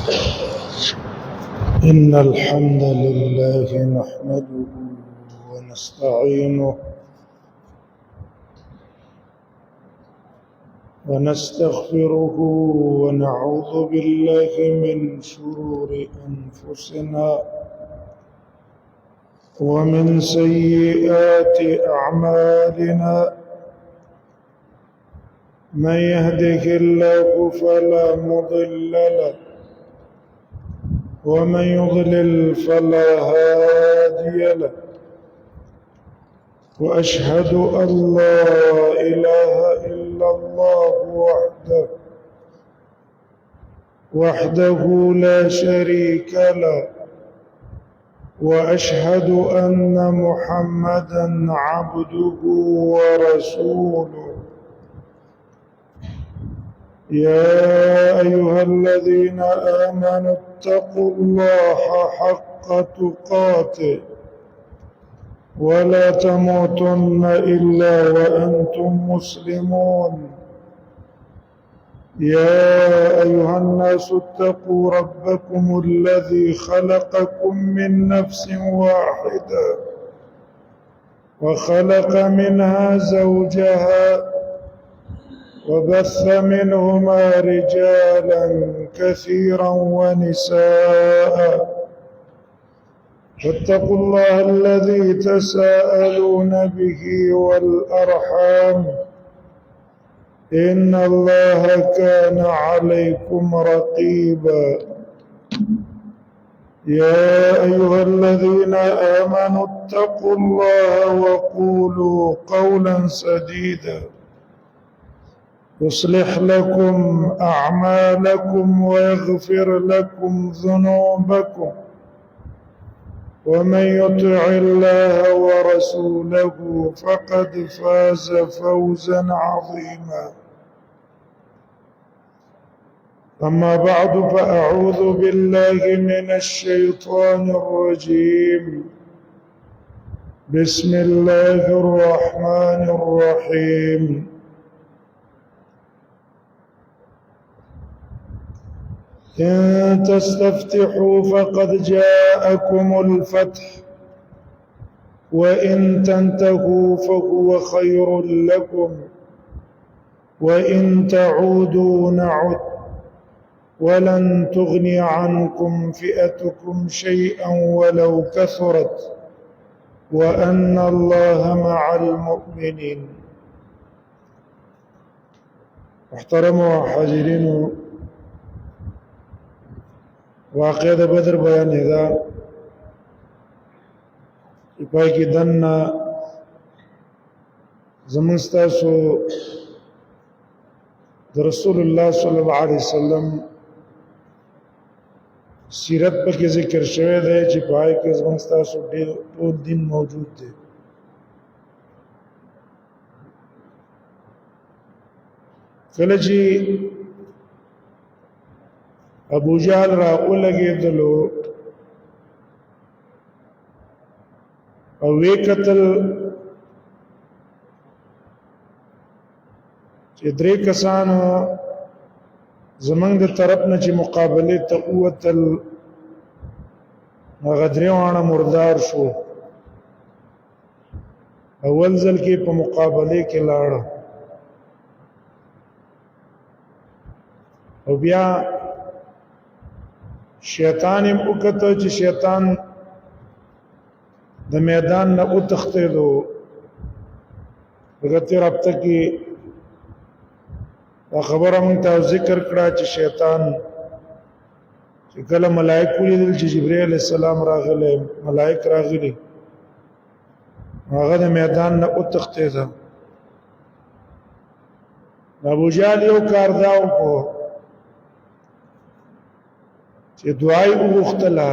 إن الحمد لله نحمده ونستعينه ونستغفره ونعوذ بالله من شرور أنفسنا ومن سيئات أعمالنا. من يهده الله فلا مضل له ومن يضلل فلا هادي له، وأشهد أن لا إله إلا الله وحده لا شريك له، وأشهد أن محمدا عبده ورسوله. يا أيها الذين آمنوا اتقوا الله حق تقاته ولا تموتن إلا وأنتم مسلمون. يا أيها الناس اتقوا ربكم الذي خلقكم من نفس واحدة وخلق منها زوجها وبث منهما رجالا كثيرا ونساء، واتقوا الله الذي تساءلون به والأرحام إن الله كان عليكم رقيبا. يا أيها الذين آمنوا اتقوا الله وقولوا قولا سديدا يصلح لكم أعمالكم ويغفر لكم ذنوبكم، ومن يطع الله ورسوله فقد فاز فوزا عظيما. أما بعد، فأعوذ بالله من الشيطان الرجيم. بسم الله الرحمن الرحيم. إن تستفتحوا فقد جاءكم الفتح، وإن تنتهوا فهو خير لكم، وإن تعودوا نعد ولن تغني عنكم فئتكم شيئا ولو كثرت، وأن الله مع المؤمنين. محترم وحاضرين، واقع د بدر بیان دا پای کې دنه زمون ستاسو د رسول الله صلی الله علیه وسلم سیرت په کې ذکر شوی دی چې پای کې زمون ستاسو ټول دین موجود دی. کله چې ابو جهل را ولګېدلو او وی قتل چې درې کسانو زمنګ د طرف نه چې مقابله ته قوتل غدریوانه مردار شو. اول ځل کې په مقابله کې لاړ او بیا شیطان هم وکړه چې شیطان د میدان نه وتښتېدو. هغه ته رابطه کې دا خبره مونږ ته ذکر کړه چې شیطان چې کله ملائکه ولیدل چې جبرئیل علیه السلام راغلی، ملائکه راغلي، هغه د میدان نه وتښتېده. ابو جهل یو کار دا وکړو چې دعای وغوښتله.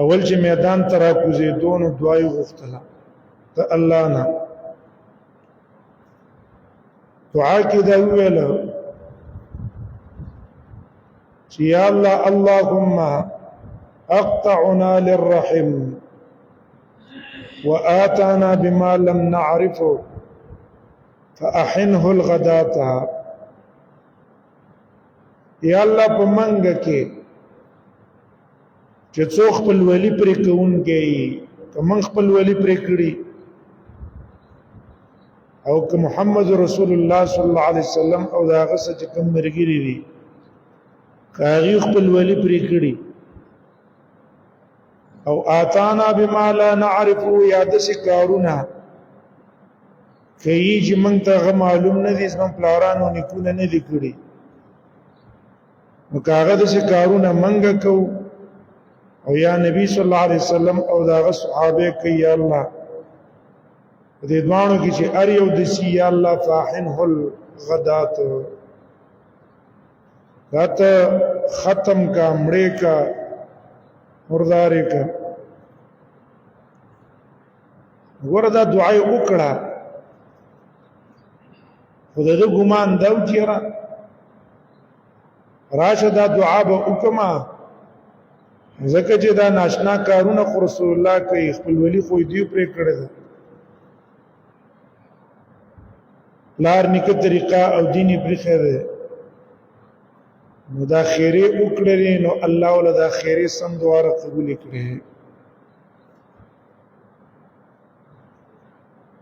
اول چې میدان ته راکوزېدو نو دعای وغوښتله د الله نه. دعا کې دا وویله چې یا الله، اللهم اقطعنا للرحم وآتانا بما لم نعرفه فأحنه الغداة. یا الله په منګه کې چې څوک خپل ولی پرې کوونکی که من خپل ولی پرې کړي او که محمد رسول الله صلی الله علیه وسلم او دا هغه څه چې کوم مرګري دي که هغې خپل ولی پرې کړي او آتانا بما لا نعرفه یا داسې کارونه کوي چې موږ ته هغه معلوم نه دي زموږ پلارانو نیکونه نه دي کړي نو که هغه داسې کارونه موږ کوو او یا نبی صلی الله علیه وسلم او دا هغه صحابه کوي یا الله په دې دواړو کې چې هر یو دسي یا الله فاحنه الغدات راته ختم کا مړې کا مردارې کا ګوره دا دعا یې وکړه خو د ده ګمان دا و چې راشه دا دعا به وکړمه ځکه چې دا ناشنا کارونه خو رسول الله کوي خپلولي خو یې دوی پرې کړې ده پلار نیکه طریقه او دین یې پرېښی دی نو دا خیرې وکړلې نو الله وله دا خیرې سم دواره قبولې کړې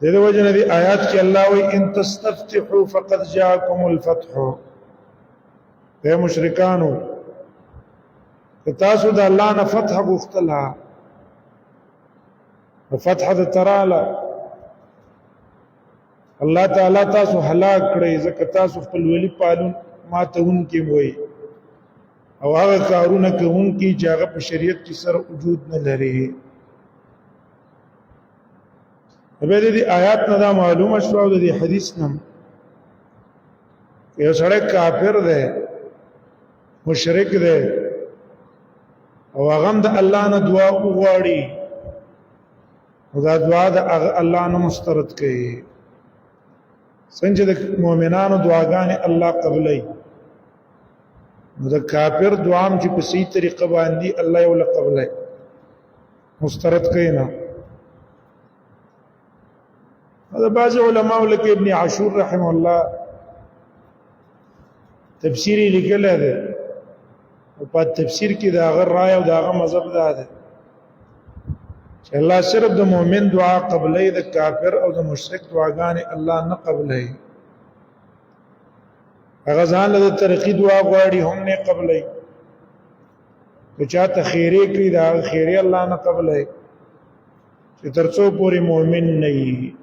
د دې وجه نه دې آیات کې الله وایي ان تستفتحوا فقد جاءكم الفتح اے مشرکانو که تاسو د الله نه فتح غوښتله نو فتح د تراله الله تعالی تاسو هلاک کړئ ځکه تاسو خپل ولی پالون ماتونکي وئ او هغه کارونه کوونکي چې هغه په شریعت کې سره وجود نه لري به دې آیات نه دا معلومه شو او د دې حدیث نه یو سړی کافر دی مشرک دی او هغه د الله نه دعا وغواړي او دا دعا د الله نه مسترد کوي څنګه د مؤمنانو دعاګانې الله قبلای نو د کافر دعام چې په صحیح طریقه باندې الله یې ول قبلای مسترد کوي نه دا بعض علماء لکه ابن عاشور رحمه الله تفسیری لیکل دی او په تفسیر کې دا غیر رائے او دا غیر مذهب ده چې الله صرف د مؤمن دعا قبلې د کافر او د مشرک دعاګانې الله نه قبلې هغه ځان له ترقی دعا غواړي هم نه قبلې که چاته خیرې کړي دا خیرې الله نه قبلې چې ترڅو پورې مؤمن نه وي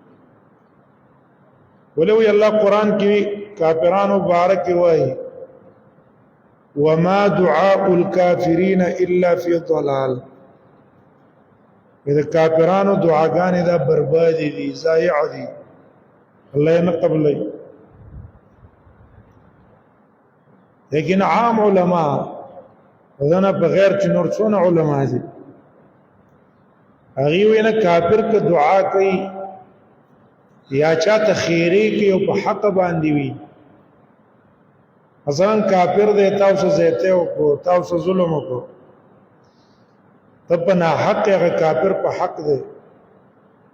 ولوي الله قران کې کافرانو مبارک وایي وما دعاء الكافرين الا في ضلال اذا کافرانو دعاګانې دا برباد دي ضایع دي الله نه قبلې لیکن عام علما ودنا بغیر چې نور څونه علما دي هغه وینا کافر که دعا کوي یا چاته خیری کوي او په حق باندې وي مثلا کافر دی تاسو زیته او کو تاسو ظلم کو تب نه حق هغه کافر په حق دی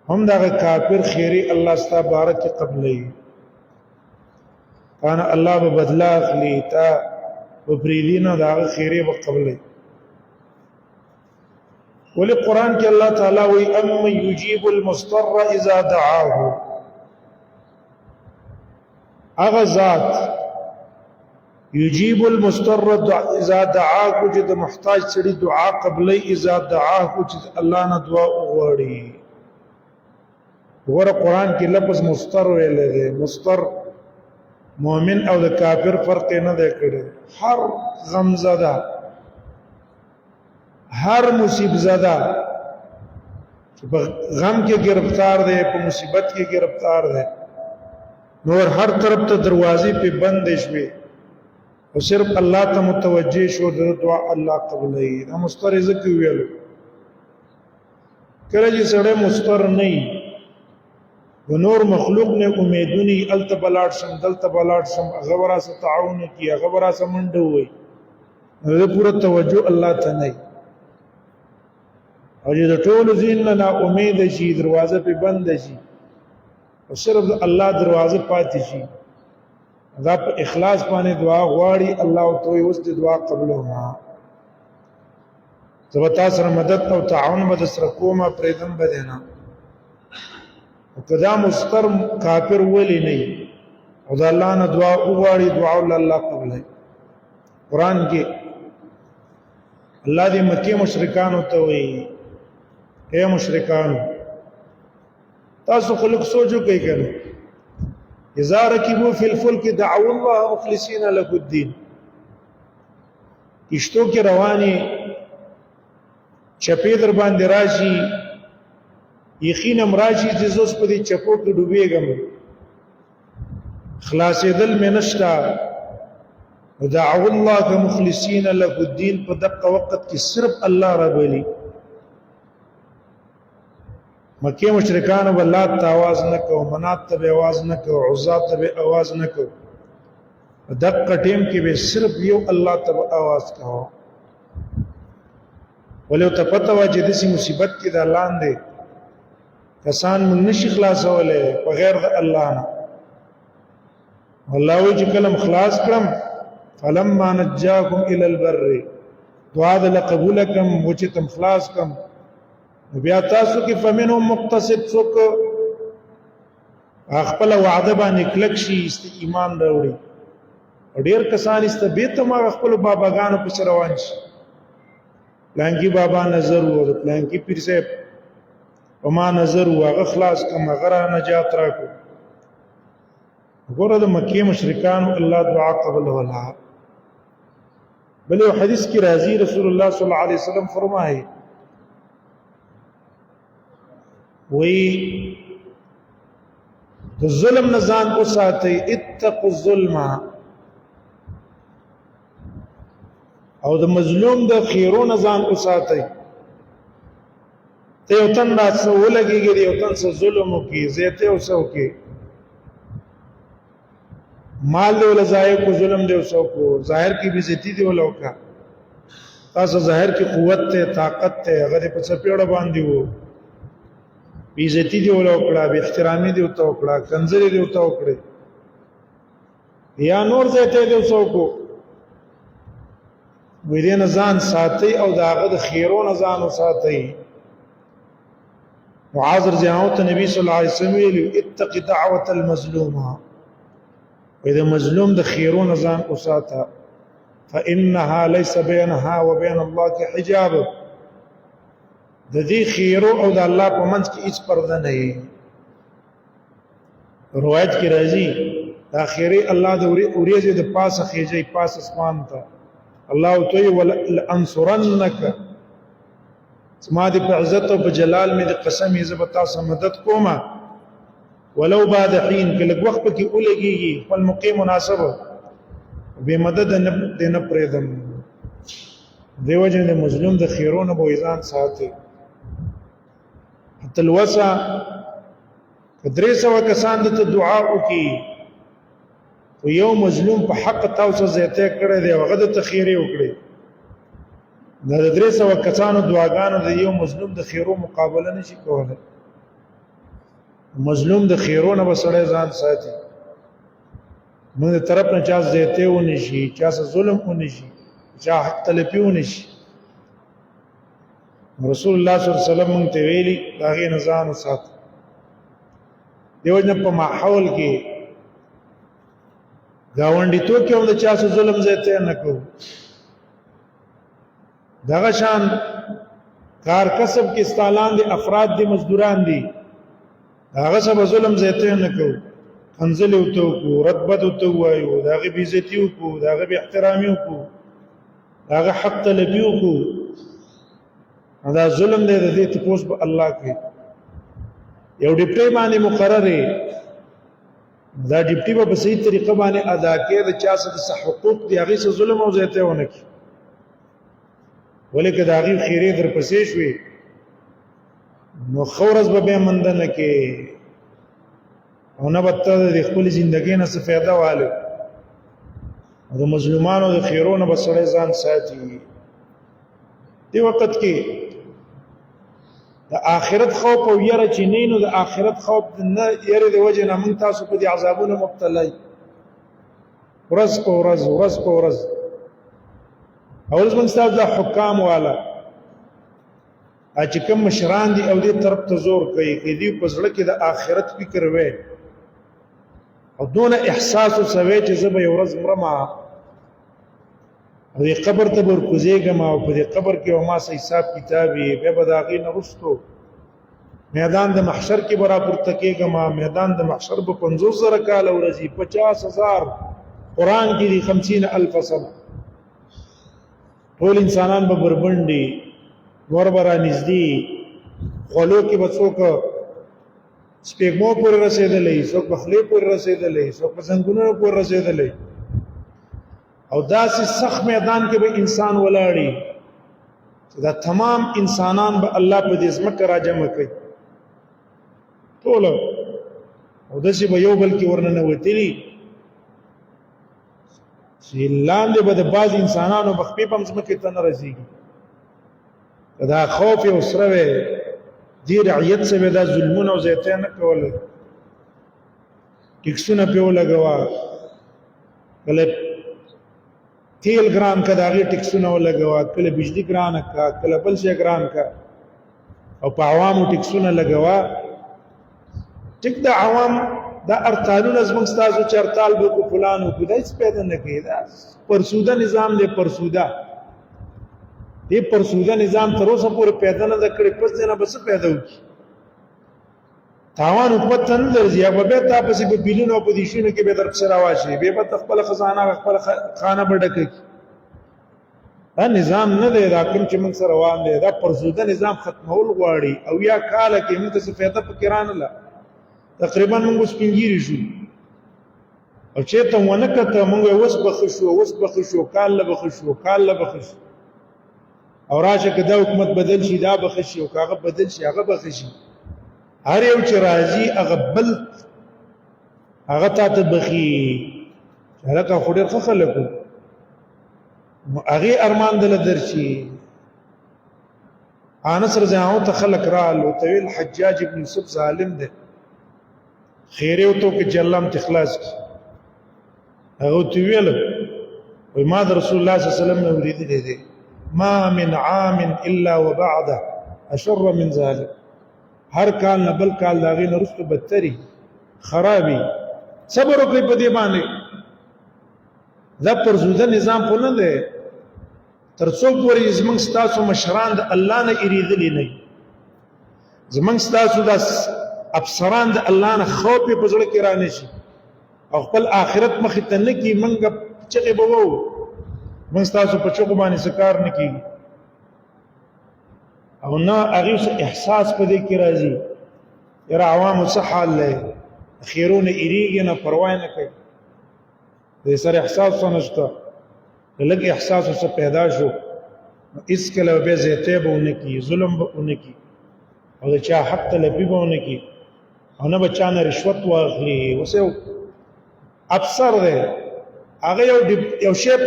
هم دا کافر خیری الله ستاسو بارک قبلې انا الله به بدلا اخلي تا وبریدینه دا خیری به قبلې ولې قران کې الله تعالی وی ام یجیب المضطر اذا دعاه اغه ذات یجیب المضطر اذا دعاه چې د محتاج سړي دعا قبلې اذا دعاه چې الله نه دعا وغواړي ور قران کې لفظ مضطر ویل دی مضطر مؤمن او د کافر فرق نه دی کړی هر غم زده هر مصیبت زده چې په غم کې گرفتار دی په مصیبت کې گرفتار دی نور هر طرف ته دروازې په بند شوي او صرف الله ته متوجه شو د دعا الله قبلې دا مسترزه کې ویلو کله چې سړی مستر نه و نور مخلوق نے امیدونی التبلاٹ سم دلتبلاٹ سم غبرا سے تعاون کیا غبرا سے منډه وای نو پورا توجه الله ته نه او چې ټول زین نه امید شي دروازه په بند شي او صرف الله دروازه پاتې شي دا په اخلاص باندې دعا غواړي الله ته اوس د دعا قبولونه زبتا سره مدد او تعاون به سره کومه پرېدم بدینا او کدا مستر کافر ولی نه او دا الله نه دعا وغواړي دعا الله قبولای قران کې الله دې مکه مشرکان ته وایي اے مشرکان تاسو خلق سوچو کوي کنه اذا ركبوا في الفلك دعوا الله مخلصين له الدين کشتو کې رواني چپې در باندې راشي یقینم راشي چې زوس په دې چپو کې ډوبېږم خلاصېدل مې نشتا دعوا الله مخلصين له الدين په دقه وخت کې صرف الله رب لي مکه مشرکان واللات ته आवाज نه کو منات ته आवाज نه کو عزات ته आवाज نه کو دقه ټیم کې به صرف یو الله ته आवाज کو ولو ته پته و چې د سي مصیبت کې د الله اندې کسان مون نشي خلاصوله بغیر د الله نه والله وی چې کلم خلاص کړم فلما نجاكم الى البر دعا د قبولکم و چې تم خلاص کم بیا تاسو کې فمنهم مقتصد څوک خپل وعده باندې کلک شي ایمان راوړي ډېر کسان استبیت ما خپل باباګانو په سر روان شي لانګي بابا نظر و لانګي پیر صاحب په ما نظر و هغه خلاص کم غره نجات راکو وګوره د مکه مشرکان الله دعا قبول ولا بل یو حدیث کې راځي رسول الله صلی الله علیه وسلم فرمایي وی د ظلم نه ځان وساتئ اتقوا الظلم او د مظلوم د خیرو نه ځان وساتئ ته یو تن راځو ولګيږي یو تن سره ظلم وکي زیته اوسو کې مال دی ول ځای کو ظلم دی اوسو کو ظاهر کی بھی عزت دی ولوکا تاسو ظاهر کی قوت ته طاقت ته هغه په چپیړه باندې وو بیزتی دی وکړه به احترامي دی وکړه کنځري دی وکړه یا نور زیته دی وسوکو ویرین ځان ساتي او داغه د خیرون ځان ساتي معاذ رضی الله عنه نبی صلی الله علیه وسلم ویل اتق دعوه المظلومه اذا مظلوم د خیرون ځان ساته فانها ليس بينها وبين الله حجاب د دې خیرو او د الله په منځ کې هیڅ پرده نه وي روایت کې راځي د اخري الله د اوریځي د پاسه خېجي پاس اسمان ته الله توي ولانصرنك ما دې په عزت او په جلال مې د قسم یې زبتا سم مدد کومه ولو بعد حين کله وخت کې اولګيږي خپل مقیم مناسبه به مدد نه پرېدم دیو جن د مظلوم د خیرونو به ایزان ساتي تلوسا کدرې سو کسان د دعا وکي او یو مظلوم په حق تاسو زیاته کړی دی هغه د تخیری وکړي دا درې سو کسانو دعاګانو د یو مظلوم د خیرو مقابله نشي کولای مظلوم د خیرونه بسړی ځان ساتي موږ طرف نه چا زیاته ونی شي چا ظلم ونی شي چا حق تلفي ونی شي رسول الله صلی الله علیه وسلم ته ویلي داغه نزان سات دیو جن په ماحول کې گاونډي تو کې هم د چا ظلم زیاته نه کو دغه شان کار کسب کې استالان دي افراد دي مزدوران دي هغه سبا ظلم زیاته نه کو انزل او تو کو رتبت او تو وایو داغه بي عزتي او کو داغه بي احترامي او کو داغه حق تلبي او کو دا ظلم دې دې ته پوس په الله کې یو ډیپټي باندې مقرره دا ډیپټي په صحیح طریقه باندې ادا کړي د چا څه حقوق دي هغه څه ظلم او زیاته ونه کی ولیکه دا غي خیره در پسې شوي نو خورز به مندنه کې او نه بته د خپل ژوندۍ نه څه फायदा والو د مظلومانو د خیرونو بسړې ځان ساتي دی وخت کې د آخرت خوف او یره چینینو د آخرت خوف نه یره د وجه نه مون تاسو په دي عذابونو مبتلا ورځ په ورځ ورځ په ورځ اول زمونږ ستاسو د حکام والا چې کوم مشران دي او دې طرف ته زور کوي کې دې په زړه کې د آخرت فکر وې او دون احساس او سوي چې زه به یو ورځ مرما او دې قبر ته ورکوزېږم او په دې قبر کې ما سه حساب کتابي به بداغي نه رستو میدان د محشر کې برابر تکېږم میدان د محشر په 50000 کال ورځي 50000 قران کې دي 50000 سنه ټول انسانان به بربندي نور برا نږدې خلو کې به څوک سپېږمو پورې رسېدلې څوک بخلې پورې رسېدلې څوک زنګونو پورې رسېدلې او داسې سخت میدان کې به انسان ولاړی چې دا تمام انسانان به الله په دې ځمکه راجمع کوي ټول او داسې به یو بل کې ورننه وتلی چې لاندې به د بعض انسانانو بخپې په ځمکه ته نه رسېږي دا خوف او سره دی رعیت سے دا ظلمونه او زیاته نه کول ټیکسونه په لګوا کله تیل ګران کا داغي ټیکسونه ولګوا کله بجلی ګران کا کله بل شي ګران کا او په عوامو ټیکسونه لګوا ټیک دا عوام دا ارتالونه زموږ ستاسو چرتال به کو فلانو کو دای پیدا نه کیدا پرسوده نظام دې پرسوده دې پرسوده نظام تر اوسه پورې پیدا نه کړی پس نه بس پیدا وکړي تاوان حکومت تن درځي هغه به تاسو په بیلونو اپوزیشن کې به در سره راشي به خپل خزانه خپل خانه بډکې دا نظام نه دی دا کوم چې موږ سره روان دی دا پرسوده نظام ختمول غواړي او یا کال کې موږ څه فایده پکې رانه لا تقریبا موږ سپینګیری شو او چې ته ونه کته موږ وس بخښو کال له بخښو او راشه که دا حکومت بدل شي دا بخښي او کاغه بدل شي هغه بخښي هر یو چې راځي هغه بل هغه ته بخي هغه خو ډېر خلکو هغه ارمان دل درشي انس رضی الله عنه خلق را لو طويل حجاج ابن يوسف ظالم ده خیره تو کې جلم تخلاص هغه طويل و ما رسول الله صلی الله علیه وسلم نو ورېدل دي ما من عام الا وبعده اشر من ذلك هر کال نه بل کال داغې نه رسو بدتري خرابي صبر وکړئ په دې باندې دا پرزوده نظام خو نه دی تر څو پورې زمونږ ستاسو مشران د الله نه اریدلي نه زمونږ ستاسو د افسران د الله نه خوف په زړه کې رانه شي او خپل آخرت مخې ته نه کی منګه چغې به وو موږ تاسو په چوکو باندې سکار نه کیږي او نه هغه احساس په دې کې راځي یره عوام څه حال له خیرونه ایریږي نه پروا نه کوي دې سره احساس ونشته لږ احساس څه پیدا شو اس کله به زیته بهونه کی ظلم بهونه کی او د چا حق طلبي بهونه کی او نه بچانه رشوت واخلي وسه افسر دی هغه یو شی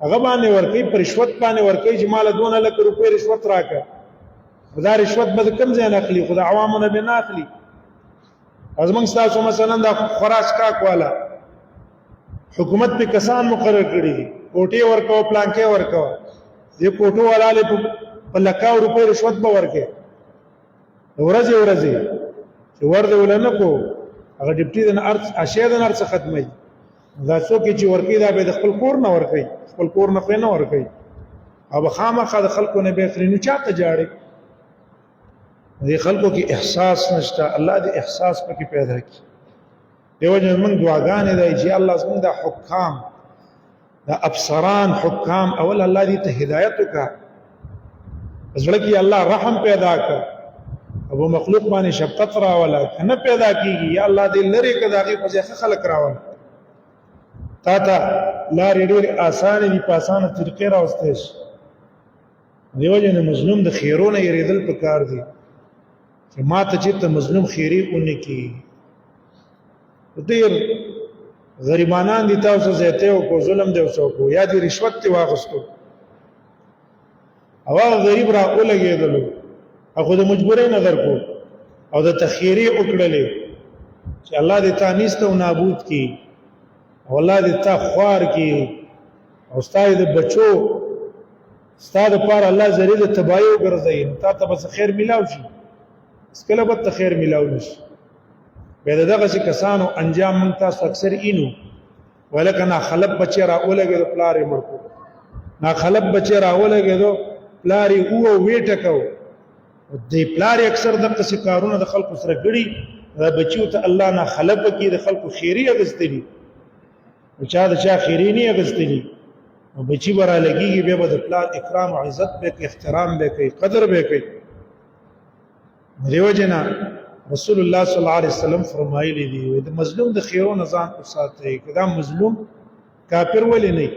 هغه باندې ورکی پر رشوت باندې ورکی چې مال 2 لک روپے رشوت راکا دا رشوت به کم ځای نه اخلي خدای عوامونه به نه اخلي ازمن تاسو مثلا دا خراج کاک والا حکومت په کسان مقرر کړی کوټي ورکو پلانکې ورکو دې کوټو والا له په لکاو روپے رشوت به ورکه ورځي چې ورده ولنه کو هغه ډیپټي د ارث اشیاء د ارث ختمي دا څوک چې ورکی دا به د خپل کور نه ورکی خپل کور نه خو نه ورکی او خامخا د خلکو نه به خرینو چاته جاړي دې خلکو کې احساس نشته الله دې احساس پکې پیدا کړي دیو جن موږ دعاګانې دی چې الله زموږ د حکام د افسران حکام اول الله دې ته هدایت وکړه زړه کې الله رحم پیدا کړ او مخلوق باندې شفقت راولا کنه پیدا کیږي یا الله دې لری کداږي په ځخه خلق راولا تا ته لارې ډېر آسان دي په آسانه طریقې راوستې دیو جن مظلوم د خیرونه یریدل پکار دي چې ما ته چې ته مظلوم خیری اونې کی ډېر غریبانان دي تاسو زیاته او کو ظلم دی اوسو کو یا دي رشوت تی واغستو او غریب را اولګېدلو اخو د مجبورۍ نظر کو او د تخیری وکړلې چې الله دې تانیست او نابود کی والله دې تا خوار کی او ستا د بچو ستا د پاره الله ذریعه د تباہی وګرځي تا ته بس خیر ملاو شي اسکله به ته خیر ملاو نشي بیا دغه چې کسانو انجام مونږ تاسو اکثر اینو ولکه خلب بچی را اولګي پلار یې مړکو نا خلب بچی را اولګي پلار یې او ویټکو دې پلار اکثر دغه څه کارونه د خلکو سره ګړي دا بچیو ته الله نه خلب کې د خلکو خیری اغستلی چا د چا خیری نه اغستلی او بچی برا لګيږي به د پلار اکرام او عزت به کې احترام به کې قدر به کې دیو جنا رسول الله صلی الله علیه وسلم فرمایلی دی د مظلوم د خیرو نظام او ساتي کدا مظلوم کافر ولې نه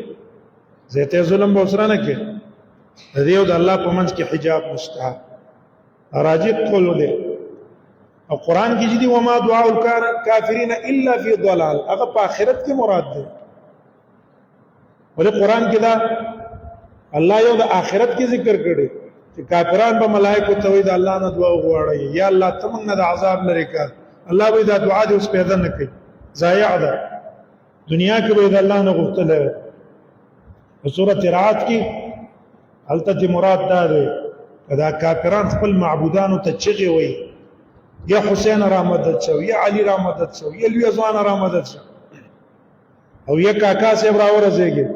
زته ظلم به وسره نه کې دیو د الله په منځ کې حجاب مشته راجع قول دی او قران کې جدي وما دعاء الكافرين الا في ضلال هغه په آخرت کې مراد ده ولې قران کې دا الله یو د آخرت کې ذکر کړي چې کافران به ملائکه ته وي د الله نه دعا وغواړي یا الله ته موږ د عذاب لري کا الله به دا دعا دې اوس پیدا نه کوي ضایع ده دنیا کې به د الله نه غوښتل په سورۃ رعد کې الته مراد ده دا کافران خپل معبودانو ته چغي وي یا حسین را مدد شو یا علی را مدد شو یا لوی ځوان را مدد شو او یا کاکا صاحب را ورزيږي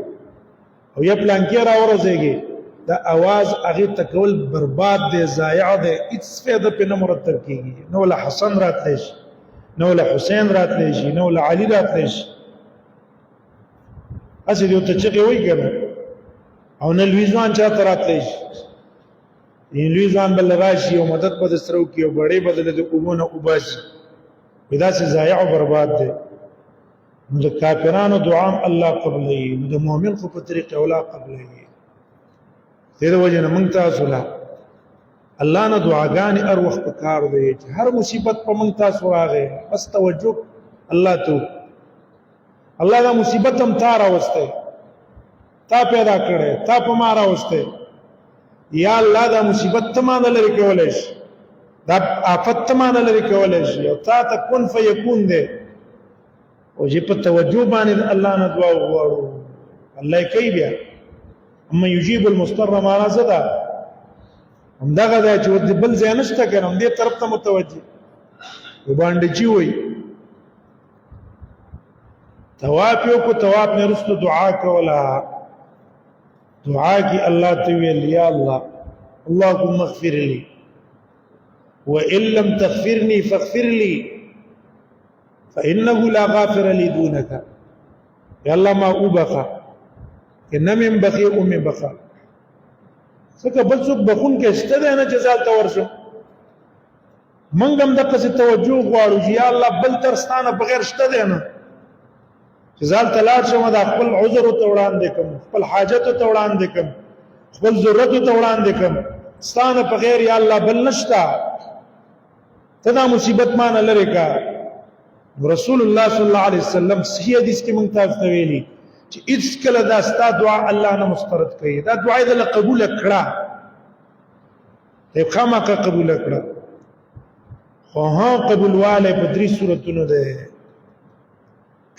او یا پلانکی را ورزيږي دا आवाज هغه تکول برباد دي ضایع دي هیڅ فائدہ په نه مرتب کیږي نو له حسن راتلی شي نو له حسین راتلی شي نو له علی راتلی شي اسی دې ته چې وایي ګره او نه لوی ځوان چا راتلی شي لوی ځوان بل راشي او مدد په سرو کې او بڑے بدل د اومونه وباسي ودا چې ضایع او برباد دي نو د کافرانو دعا الله قبلې نو د مؤمن خو په طریقې اولا قبلې دې وجه نه مونږ تاسو لا الله نه دعاګانې هر وخت په کار دی چې هر مصیبت په مونږ تاسو راغی بس توجه الله ته الله دا مصیبت هم تا راوسته تا پیدا کړې تا په ما راوسته یا الله دا مصیبت تمانه لري کولای شي دا آفت تمانه لري کولای شي او تا ته کن فیکون دی او چې په توجه باندې الله نه دعا وغواړو الله کوي بیا اما یجیب المضطر ما رزدا هم دغه دا چې ود بل ځای نشته کنه دې طرف ته متوجه وباندې چی وای تواب یو کو تواب نه رستو دعا کولا دعا کی الله ته ویل یا الله اللهم اغفر لي وان لم تغفرني فاغفر لي فانه لا غافر لي دونك یا الله ما وبخا ان من بخي ام بخا څنګه بل څوک بخون کې شته نه جزال ته ورشو منګم دغه څه توجه غواړو چې یا الله بل ترستانه بغیر شته نه جزال تلاش شوم دا خپل عذر ته وړاندې کوم خپل حاجت ته وړاندې کوم خپل ضرورت ته وړاندې کوم ستانه بغیر یا الله بل نشتا تدا مصیبت مان لری کا رسول الله صلی الله علیه وسلم صحیح حدیث کې مونږ تاسو ته ویلي چې اذ کله دا ستا دعا الله نه مسترد کوي دا دعا دې قبول کړه ته خامخا قبول کړه خو ها قبول والے په درې صورتونو ده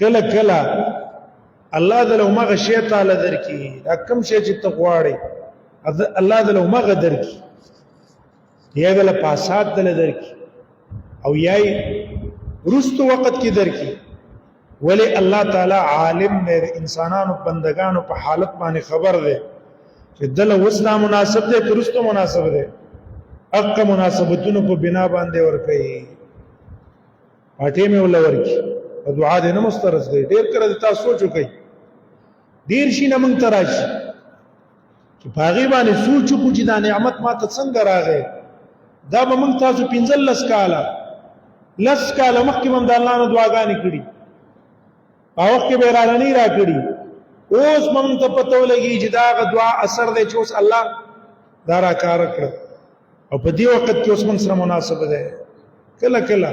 کله کله الله دې له مغه شی تعالی درکې دا کم شی چې ته غواړي الله دې له مغه درکې یا دې له پاسات دې درکې او یای رستو وخت کې درکې ولی الله تعالی عالم دی انسانانو بندگانو په حالت باندې خبر دی چې دل وسنا مناسب دی پرستو مناسب دی حق مناسبتونو په بنا باندې ور کوي پټې مې ول ورکی او دعا دې نه مسترز دی ډیر کړه تاسو سوچو کوي ډیر شي نه مونږ تراشي چې پاغي باندې سوچو کو چې دا نعمت ما ته څنګه راغې دا به مونږ تاسو 15 کاله لس کاله مخکې مونږ د الله نه دعاګانې کړې په وخت کې به را نه کړي اوس مونږ ته پته ولګي چې دا دعا اثر دی چې اوس الله دا را کار کړ او په دې وخت کې اوس مونږ سره مناسب ده کله کله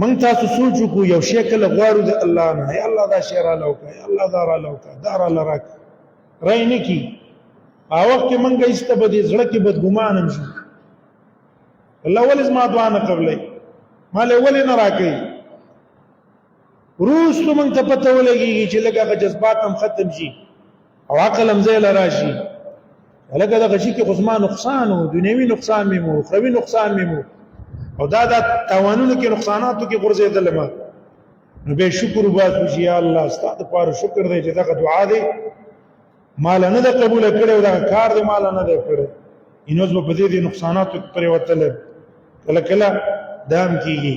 مونږ تاسو سوچو کو یو شی کله غواړو د الله نه یا الله دا شی را لوکا یا الله دا را لوکا دا را لراک راي نه کی په وخت کې مونږ ایستبدي زړه کې بدګمانم شو الله ولې ما دعا نه قبلې مال ولې نه راکې وروستو موږ ته پته ولګېږي چې لږ هغه جذبات هم ختم شي او عقل هم ځای له راشي. لکه دغه شي کې خو زما نقصان و، دنیوي نقصان مې مو، اخروي نقصان مې مو، او دا تاوانونو کې نقصاناتو کې غورځېدلم، نو بیا شکر وباسو چې یا الله ستا دپاره شکر دی چې دغه دعا دی مال نه ده قبوله کړې او دغه کار دی مال نه دی کړی، نو اوس به په دې نقصاناتو کې پرېوتلی. کله کله دا هم کېږي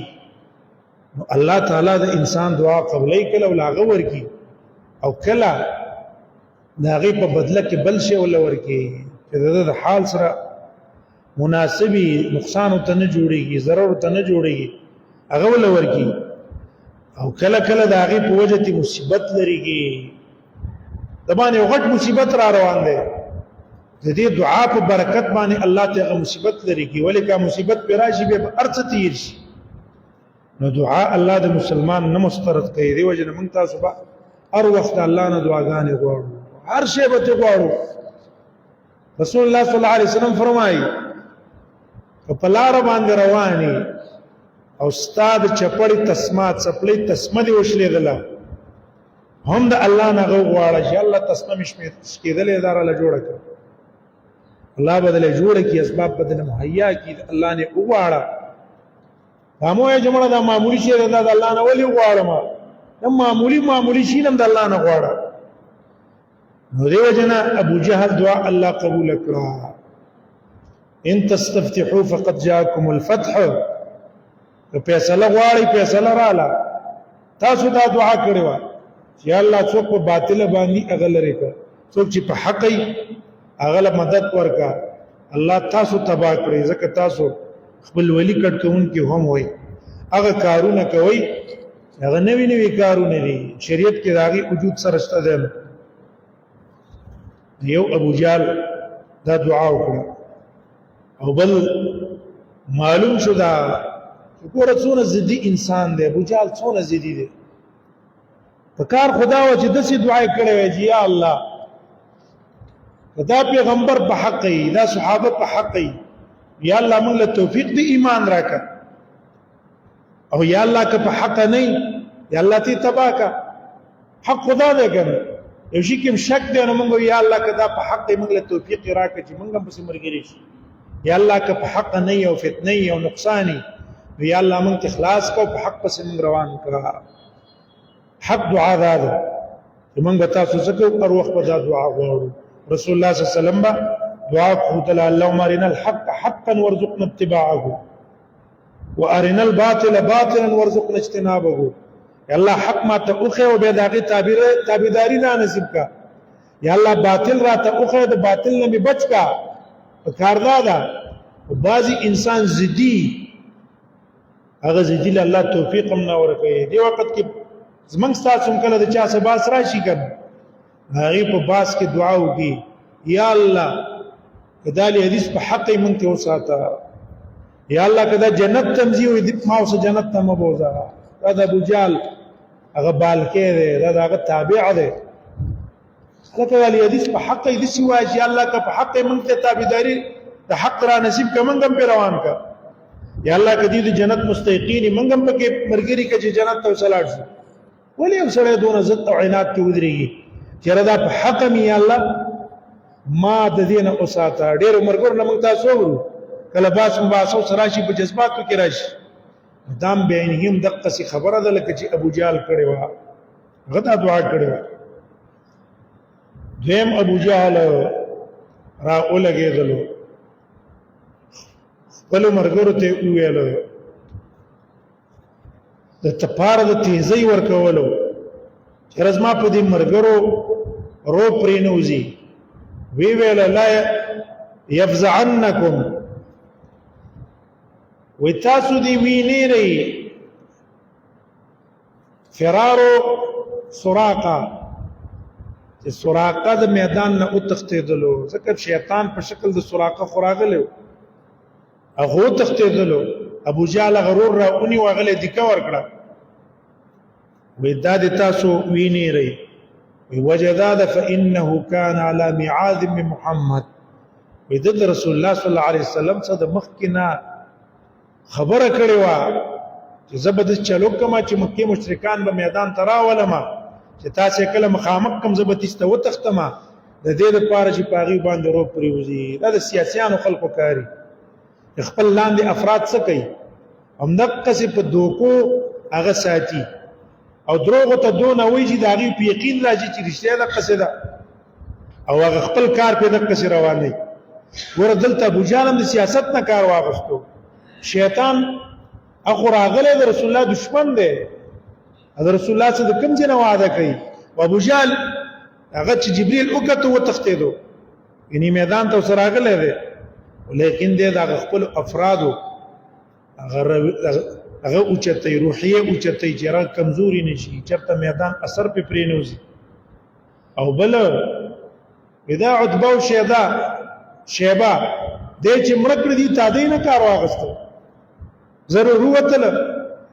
نو الله تعالی د انسان دعا قبلوي، کله ول هغه ورکي او کله د هغې په بدله کې بل شی ول ورکي چې د حال سره مناسبي، نقصان ورته نه جوړېږي، ضرر ورته نه جوړېږي، هغه ول ورکي. او کله کله د هغې په وجه کې مصیبت لريږي، د باندې یو غټ مصیبت را روان دی، د دې دعا په برکت باندې الله ته هغه مصیبت لريږي. ولې که مصیبت پرې راشي بیا به هر څه تېر شي. نو دعا الله د مسلمان نه مسترد کوي. دې وجه نه موږ تاسو به هر وخت الله نه دعاګانې غواړو، هر شی به ترې غواړو. رسول الله صلی الله علیه وسلم فرمایي که په لاره باندې روانې او ستا د چپړې تسمه څپلۍ تسمه دې وشلېدله، هم د الله نه غواړه چې الله تسمه مې شکېدلې دا راله جوړه کړه، الله به دله جوړه کړي، اسباب به دله مهیا کړي، الله نه وغواړه. دا مو یې جمله دا معمولي شی دا د الله نه ولې وغواړم، دا معمولي شی هم د الله نه غواړه. نو دې وجه نه ابو جهل دعا الله قبول کړه، ان تستفتحوا فقد جاءكم الفتح، که فیصله غواړئ فیصله رااله. تاسو دا دعا کړې وه چې الله څوک په باطله باندې هغه لرې کړه، څوک چې په حق یې هغه له مدد ورکړه، الله تاسو تباه کړئ، ځکه تاسو خپل ولی کټ کوونکي هم وئ، هغه کارونه کوئ هغه نوي نوي کارونه دي، شریعت کې د هغې وجود سره شته دی. یو ابو جهل دا دعا وکړه او بل معلوم شو دا ګوره څونه ضدي انسان دی، ابو جهل څونه ضدي دی. په کار خدا و چې داسې دعا یې کړې وی چې یا الله دا پیغمبر په حق یې، دا صحابه په حق یې، یا الله موږ له توفیق د ایمان راکړه، او یا الله که په حق نه یې یا الله ته تباه کړه. حق خدا دی کنه، یو شي کې شک دی نو موږ یا الله که دا په حق یې موږ له توفیق راکړه چې موږ هم پسې ملګري شي، یا الله که په حق نه یې او فتنه یې او نقصان یې یا الله موږ ته خلاص کو، په حق پسې موږ روان کړه. حق دعا دا ده چې موږ به تاسو څه کوو، هر وخت به دا دعا غواړو. رسول الله صلی الله علیه وسلم به دعا ښودله، اللهم ارنا الحق حقا وارزقنا اتباعه وارنا الباطل باطلا وارزقنا اجتنابه. یا الله حق ما ته وښیه او بیا د هغې تابعداري را نصیب کا، یا الله باطل را ته وښیه د باطل نه مې بچ کا. په کار دا ده بعضې انسان ضدي، هغه ضدي له الله توفیق هم نه ورکوي. دې وخت کې زمونږ ستاسو هم کله د چا څه باس راشي که نه، هغې په باس کې دعا وکړي یا الله که دا حدیث په حق یې مونږ ته وساته، یا الله که دا جنت ته م ځي ما اوسه جنت ته مه بوځه. دا د ابوجهل هغه بالکی دی، دا د هغه تابع دی. هلکه دا حدیث په حق یې داسې وایي چې یا الله که په حق یې مونږ ته تابعداري د حق را نصیب که مونږ هم پرې روان که، یا الله که دوی د جنت مستحقین مونږ هم پکې ملګري که چې جنت ته ورسه لاړ شو. ولې یو سړی دونه ضد او عناد کې ودرېږي چې یاره دا په حقه مې یا الله ما د دې نه وساته. ډېرو ملګرو نه موږ تاسو وګورو کله باس مباحثو سره راشي په جذباتو کې راشي، دا هم بعینه هم دقسې خبره ده لکه چې ابوجهل کړې وه، هغه دا دعا کړې وه. دویم ابوجهل را ولګېدلو، خپلو ملګرو ته یې وویلو د تپاره د تیزۍ ورکولو چې زما په دې ملګرو رو پرې نه وځي. وی ویله لا یفزعنکم، وی تاسو دې وینېرئ فرارو سراقه، چې سراقه د میدان نه وتښتېدلو، ځکه شیطان په شکل د سراقه خو راغلی و، هغه وتښتېدلو. ابوجهل غرور را ونیو، هغه له دیکه ورکړه. وی دا دې تاسو وینېرئ، وی وجه دا ده فانه کان علی میعاد من محمد، وی د رسول الله صلی الله علیه وسلم څخه د مخکې نه خبره کړې وه چې چې زبد چلو کما چې مکه مشرکان به میدان تراولما چې تاسو کله مخامخ کم زبد است و تختما د دې لپاره چې پاغي باندې رو پریوزي دا د سیاسيانو خلکو کاری خپل لاندې افراد څه کوي هم دغه څه په دوکو هغه ساتي او دروغ ته دون وایي چې دا غي په یقین راځي چې رښتیا ده قصه او هغه خپل کار په دغه څه روان دی ور دلته ابو جهل د سیاست نه کار واغستو شیطان اخو راغله د رسول الله دشمن دی د رسول الله څخه کوم ځای نه وعده کوي او ابو جهل هغه چې جبريل وکړه و تختیدو یعنی میدان ته سره راغله دی لیکن د خپل افرادو هغه اوچته روحيه اوچته چې را کمزوري نشي چرته میدان اثر په پرینوزي او بل اذا عتبه او شیبه د چې مړکړه دي تادې نه کار واغستو ضرورت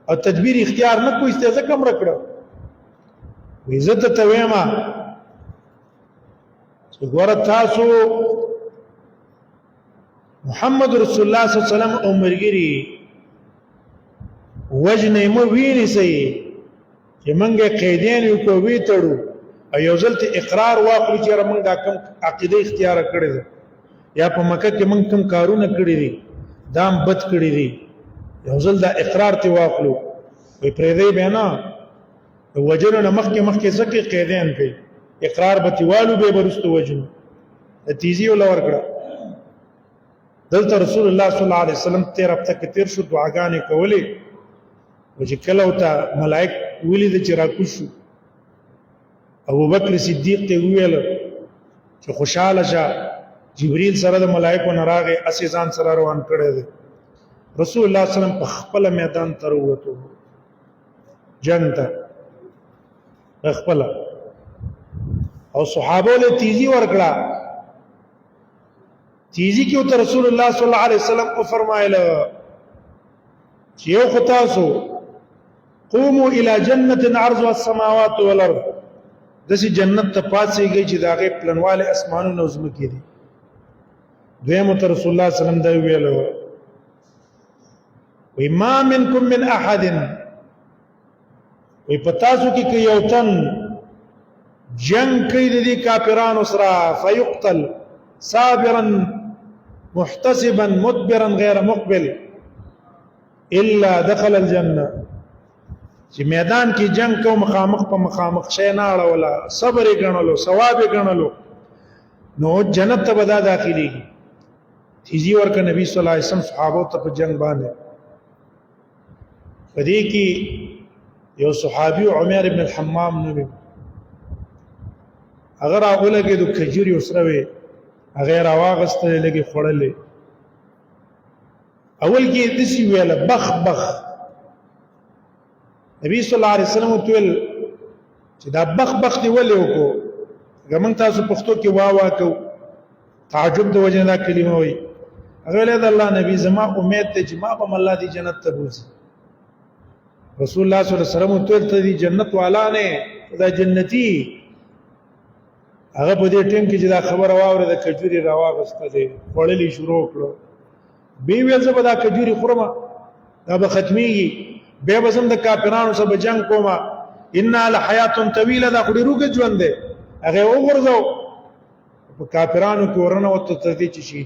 او تدبیر اختیار نه کوي ستاسو کم رکړه عزت ته وېما چې ګور تاسو محمد رسول الله صلی الله علیه وسلم عمرګری وجنه مو ویني سي چې منګه قیدین یو کو وی تړو او یو ځل ته اقرار واخلو چې موږ دا کوم عقیده اختیار کړی ده یا په مکه کې موږ کوم کارونه کړی دي دام بد کړی دي یو ځل دا اقرار ته واخلو وي پرې دی بینا وجنه مخکې زکه قیدین کوي اقرار به تیوالو به برستو وجنه تیزی ول ورکړه دلته رسول الله صلی الله علیه وسلم تیر هفته کې تیر شو دعاګانې کولې چې کله وته ملائک ولید چې راکوشو ابو بکر صدیق ته ویل چې خوشاله شه جبريل سره د ملائکو نه راغې اسیزان سره روان کړي دي رسول الله صلی الله علیه وسلم په خپل میدان ته وروته جنگ ته خپل او صحابه له تیزی ورکړه تیزی کې ته رسول الله صلی الله علیه وسلم او فرمایله چې یو خطاسو قوموا الى جنه عرضها السماوات والارض دسی جنت ته پاتېږي چې داغه پلنواله اسمانونو زمکې دي دویم ته رسول الله صلی الله علیه وسلم دا ویلو و ما منکم من احد وی پتاسو کې یو تن جنگ کوي د دې کافرانو سره فیقتل صابرا محتسبا مدبرا غیر مقبل الا دخل الجنه چې میدان کې جنگ کو مخامخ په مخامخ شې نه اړولا صبر یې غنلو ثواب یې غنلو نو جنت ته بدا داخليږي تیزی ورکه نبی صلی الله علیه وسلم صحابه ته په جنگ باندې پدې کې یو صحابي عمر ابن الحمام نومي اگر هغه لګي د کجوري وسروي هغه راواغسته لګي خړلې اول کې دسی ویله بخ نبی صلی الله علیه وسلم تل چې دا بخ دی ولې وکړو ګمن تاسو پښتو کې وا کو تعجب د وجه دا کلمه وي هغه له الله نبی زما امید ته چې ما به الله دی جنت ته بوزي رسول الله صلی الله علیه وسلم تل ته دی جنت والا نه دا جنتی هغه په دې ټیم کې چې دا خبر واوره د کجوري راواغسته دي وړلې شروع کړو به ویل زه به دا کجوري خورم دا به ختميږي به بسم د کافرانو سره جنگ کوما ان لحیات طویله دا خوري روګ ژوند دی هغه وګورځو په کافرانو کې ورنه وته تدې چې شي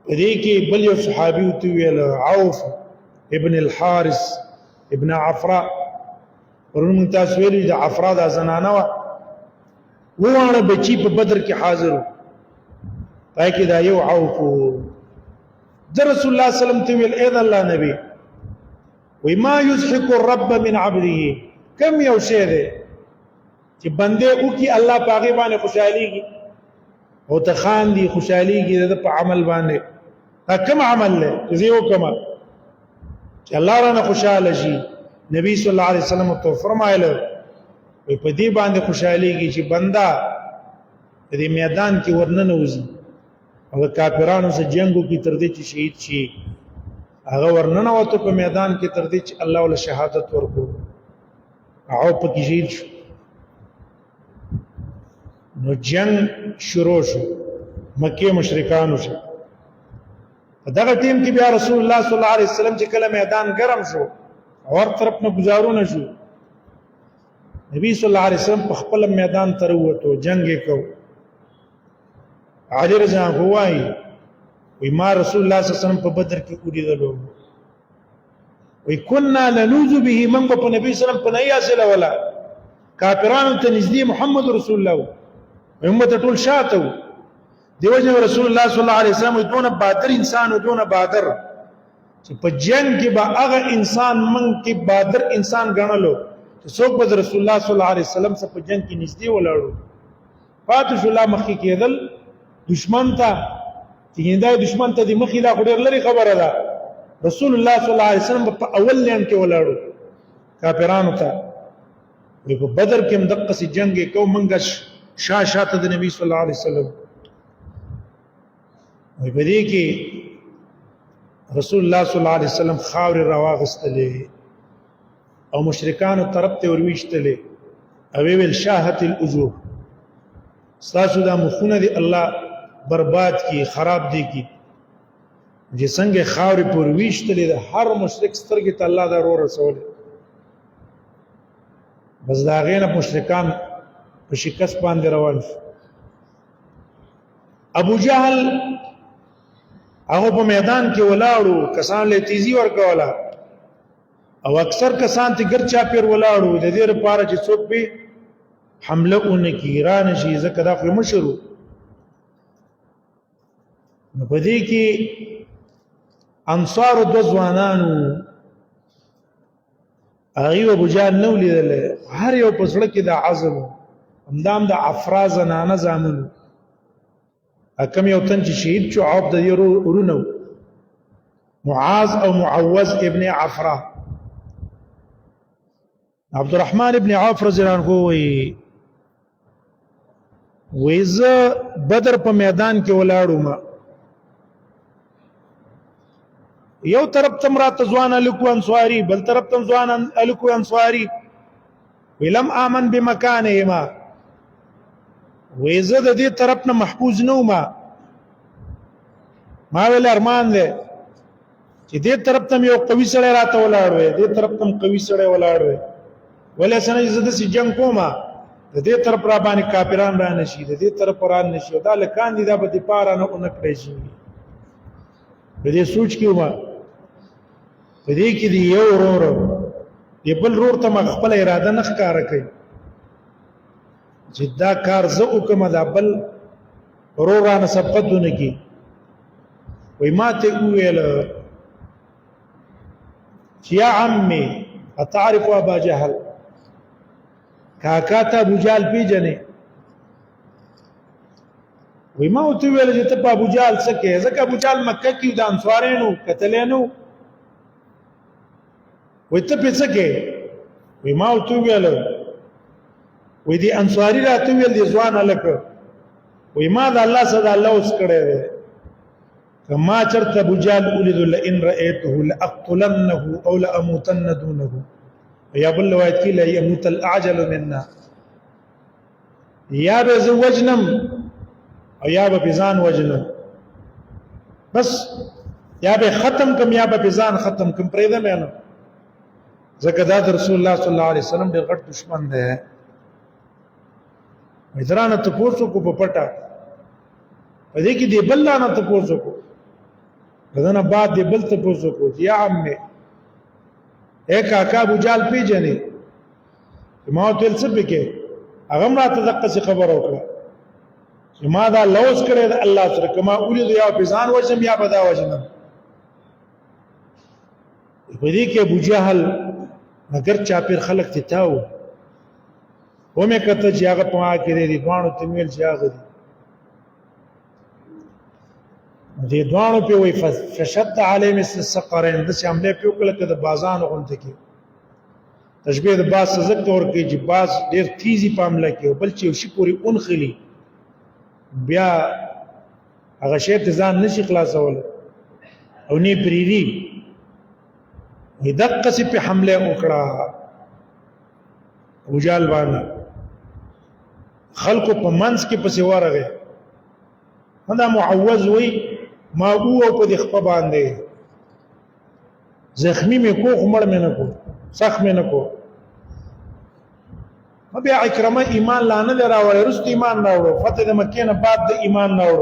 دې کې بل یو صحابي تو ویل عوف ابن الحارث ابن عفراء ورن تاسو ویلي د عفراء د زنانه وونه بچی په بدر کې حاضر پای کې دا یو عوف در رسول الله صلی الله علیه وسلم ته ویل اې الله نبی وای ما یضحك الرب من عبده کم یو شی دی چې بنده او کی الله پاغي باندې خوشاليږي او ته خان دي خوشاليږي د په عمل باندې دا کوم عمل له زیو کما چې الله رانه خوشاله شي نبی صلی الله علیه وسلم ته فرمایله وي په دې باندې خوشاليږي چې بندا دې میدان کې ورننه وځي او کافرانو سره جنگو کې تر دې چې شهید شي هغه ورننه وته په میدان کې تر دې چې الله ول شهادت ورکو او په کې شهید شو نو جنگ شروع شو مکه مشرکانو سره دغه ټیم کې بیا رسول الله صلی الله علیه وسلم چې کله میدان ګرم شو اور طرف نه گزارونه شو نبی صلی الله علیه وسلم په خپل میدان ته وروته جنگ وکاو علي رضی الله عنه وایي وی ما رسول الله صلی الله علیه وسلم په بدر کې ولیدلو وی كنا نلوذ به من په نبی صلی الله علیه وسلم په نه یاسله ولا کافرانو ته نږدې محمد رسول الله امت ټول شاته دیوژن رسول الله صلی الله علیه وسلم دونه بادر انسان او دونه بادر چې په جنگ کې با هغه انسان من کې بادر انسان غنلو چې څوک به رسول الله صلی الله علیه وسلم سره په جنگ کې نږدې ولاړو فاتح الله مخکې کېدل دشمن ته چې دا دشمن ته د مخې لا خډیر لري خبره ده رسول الله صلی الله علیه وسلم په اول لین کې ولاړو کافرانو ته په بدر کې هم دغه سي جنگ کو منګه شاته د نبی صلی الله علیه وسلم وي په دې کې رسول الله صلی الله علیه وسلم خاور رواغستلې او مشرکانو طرف ته ورويشتلې او ویل شاهت الاجور تاسو دا مخونه دي الله برباد کی خراب دي کی چې څنګه خاور پر ویشتلې هر مشرک سترګې ته الله دا رو رسول بس دا غینه مشرکان په شکست باندې روان شو ابو جهل هغه په میدان کې ولاړو کسان له تیزی ورکولا او اکثر کسان ته ګر چا پیر ولاړو د دې لپاره چې څوک به حمله اونکي ایران شي زکه دا خو مشرو نو په دې کې انصار د ځوانانو هغه ابو جهل نو لیدل هر یو په سړک کې د عزم همدام د افراز نه زامن کم یو تن چې شهید شو عوب د ورونو معاذ او معوذ ابن عفرا عبد الرحمن ابن عوف رضی الله عنه ویز بدر په میدان کې ولاړو ما یو طرف تم را تزوان الکو انصاری بل طرف تم زوان الکو انصاری ولم امن بمکانهما ویزه د دې طرف نه محفوظ نه ما ویل ارمان دی چې دې طرف ته یو قوي سره راته ولاړ وي دې طرف ته قوي سره ولاړ وي ولې سنه زده سي جنگ کوما د دې طرف را باندې کافران را نشي د دې طرف را نشي دا لکان دي دا به د پاره نه اونکړي شي دې سوچ کیوما په دې کې دی یو ورور دی بل ورور ته خپل اراده نه ښکارا کوي چې دا کار زه وکم دا بل ورورانه سبقتونه کی وای ما ته ویل چې یا عمي اتعرف ابا جهل کاکا ته ابو جهل پیژنې وای ما ته ویل چې ته ابو جهل څخه ځکه ابو جهل مکه کې د انصارینو قتلینو وای ته پیڅه کې وای ما ته ویل وې دي انصاری راته ویل دي ځوان الک وې ما د الله صدا الله اوس کړه کما چرته ابو جهل ولید لئن رايته لاقتلنه او لاموتن دونه یا بل روایت کې لا يموت الاعجل منا یا به زوجنم او یا به بزان وجنم بس یا به ختم کم یا به بزان ختم کم پرېده مې نه ځکه دا رسول الله صلی الله علیه وسلم ډېر غټ دشمن دی مدرانه ته پوسو کو په پټه په دې کې دی بل نه ته پوسو کو دغه بعد دی بل ته پوسو کو یا عمه اے کاکا ابو جال پیجنې ما ته څه پکې هغه ما ته دغه خبر وکړه چې ما دا لوز کړی د الله سره کما اولید یا بزان وجم یا بدا وجم په دې کې ابو جهل مگر چاپیر خلق ته تاو و مې کته چې هغه په ما کې دي دوانو ته ویل چې هغه دي دوانو په وی فشد علی مثل السقرين د چې عمله په کله کې د بازان غونته کې تشبیه د باز سزا تور کې چې باز ډیر تیزی په عمله کې بل چې شي پوری اونخلی بیا هغه شی ته ځان نشي خلاصول او نه پریری دقه سي په حمله وکړه وجال باندې خلق په منځ کې پسې ورغه دا معوذ وي ما او په دې خپه باندې زخمی مې کو خمړ مې نه کو سخت مې نه کو بیا اکرمه ایمان لانه راوړ رست ایمان راوړ فتح د مکې نه بعد د ایمان راوړ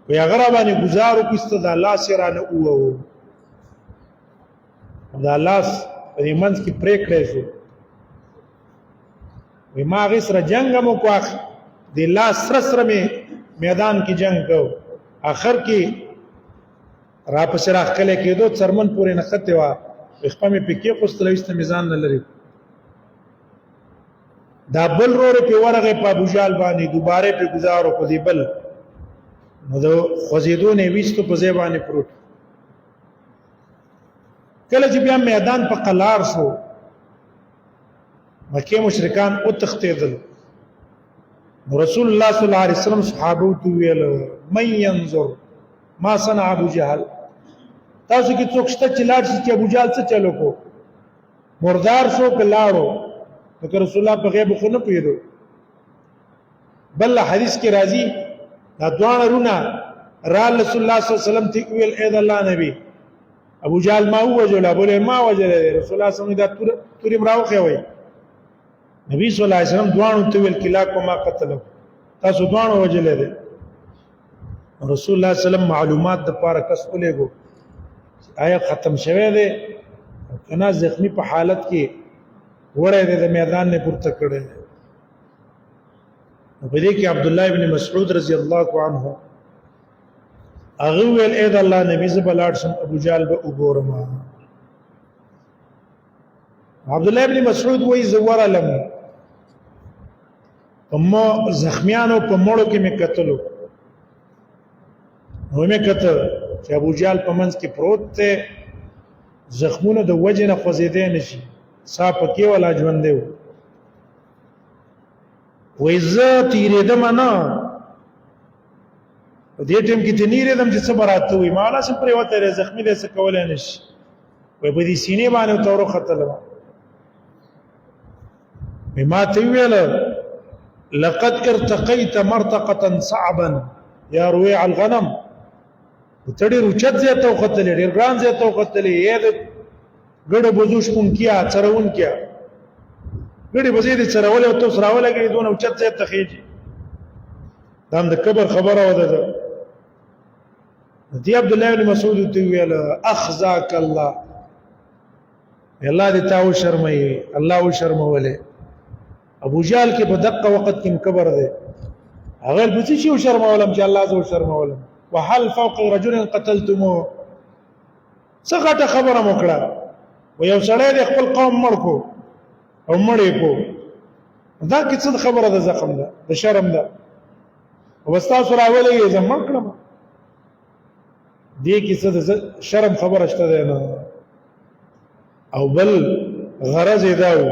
وی هغه را باندې گزارو کست د الله سره نه او د الله په منځ کې پریکړه شو وی ما غي سره جنگ مو کوخ د الله سره میدان کې جنگ کو اخر کې را پسې راخلې کېدو څرمن پورې نه خته وا خپل مې پکې قستلې است میزان نه لري دا بل روره په ورغه په ابو جال باندې دوباره په گزارو کو دی بل نو د خوځیدو نه وېستو په ځای باندې پروت کله چې بیا میدان په قلار شو مکه مشرکان او تختیدل رسول الله صلی الله علیه وسلم صحابه ته ویل من ينظر ما صنع ابو جهل تاسو کې څوک شته چې لاړ شي چې ابو جهل څه چلو کو مردار شو کلاړو نو رسول الله په غیب خو نه پیډو بل حدیث کې راځي دا دوه رونه را رسول الله صلی الله علیه وسلم ته ویل اې د الله نبی ابو جهل ما وجل ابو له ما وجل رسول الله صلی الله علیه وسلم دا توري مراوخه وي نبی صلی الله علیه وسلم دوانو ته ویل کلا کو ما قتل تاسو دوانو وجل دي رسول الله صلی الله علیه وسلم معلومات د پاره کس ولېګو آیا ختم شوه دی کنا زخمی په حالت کې وړه د میدان نه پورته کړي په دې کې عبد الله ابن مسعود رضی الله عنه هغه ویل اې د الله نبی زبلاړ شم ابو جهل به وګورم عبد الله ابن مسعود وایي زوار علم اما زخمیانو په مړو کې مې قتلو نو مې کته چې ابو جهل په منځ کې پروت ته زخمونه د وجه نه خوځېدې نشي صاحب کې ولا ژوند دی وې زه تیرېدم نه دې ټیم کې تنیرېدم چې صبر راته وي مالا سم پرې وته زخمی دې څه کولای نشي وې په دې سینې باندې تورو خطر ما ته ویل لقد ارتقيت مرتقه صعبا يا رويع الغنم وتړي روچت زه ته وختلې ډېر ګران زه ته وختلې یې ګړه بوزوش پون کیا چرون کیا ګړي بزې دې چرول او تو سراول کې دونه اوچت زه ته خېږي دا د کبر خبره وده دی عبد الله بن مسعود ته ویل اخزاك الله الله دې تاو شرمای الله و شرموله ابو جهل کې په دقه وخت کې کبر دی هغه به چې شرمولم چې الله زو شرمولم وحل فوق رجل قتلتموه څنګه خبره مکړه و یو سړی د خپل قوم مړ کو او مړې کو دا کې څه خبره ده زخم ده د شرم ده وستا سره اولې زما کړم دې کې څه شرم خبره شته ده نه او بل غرض دا و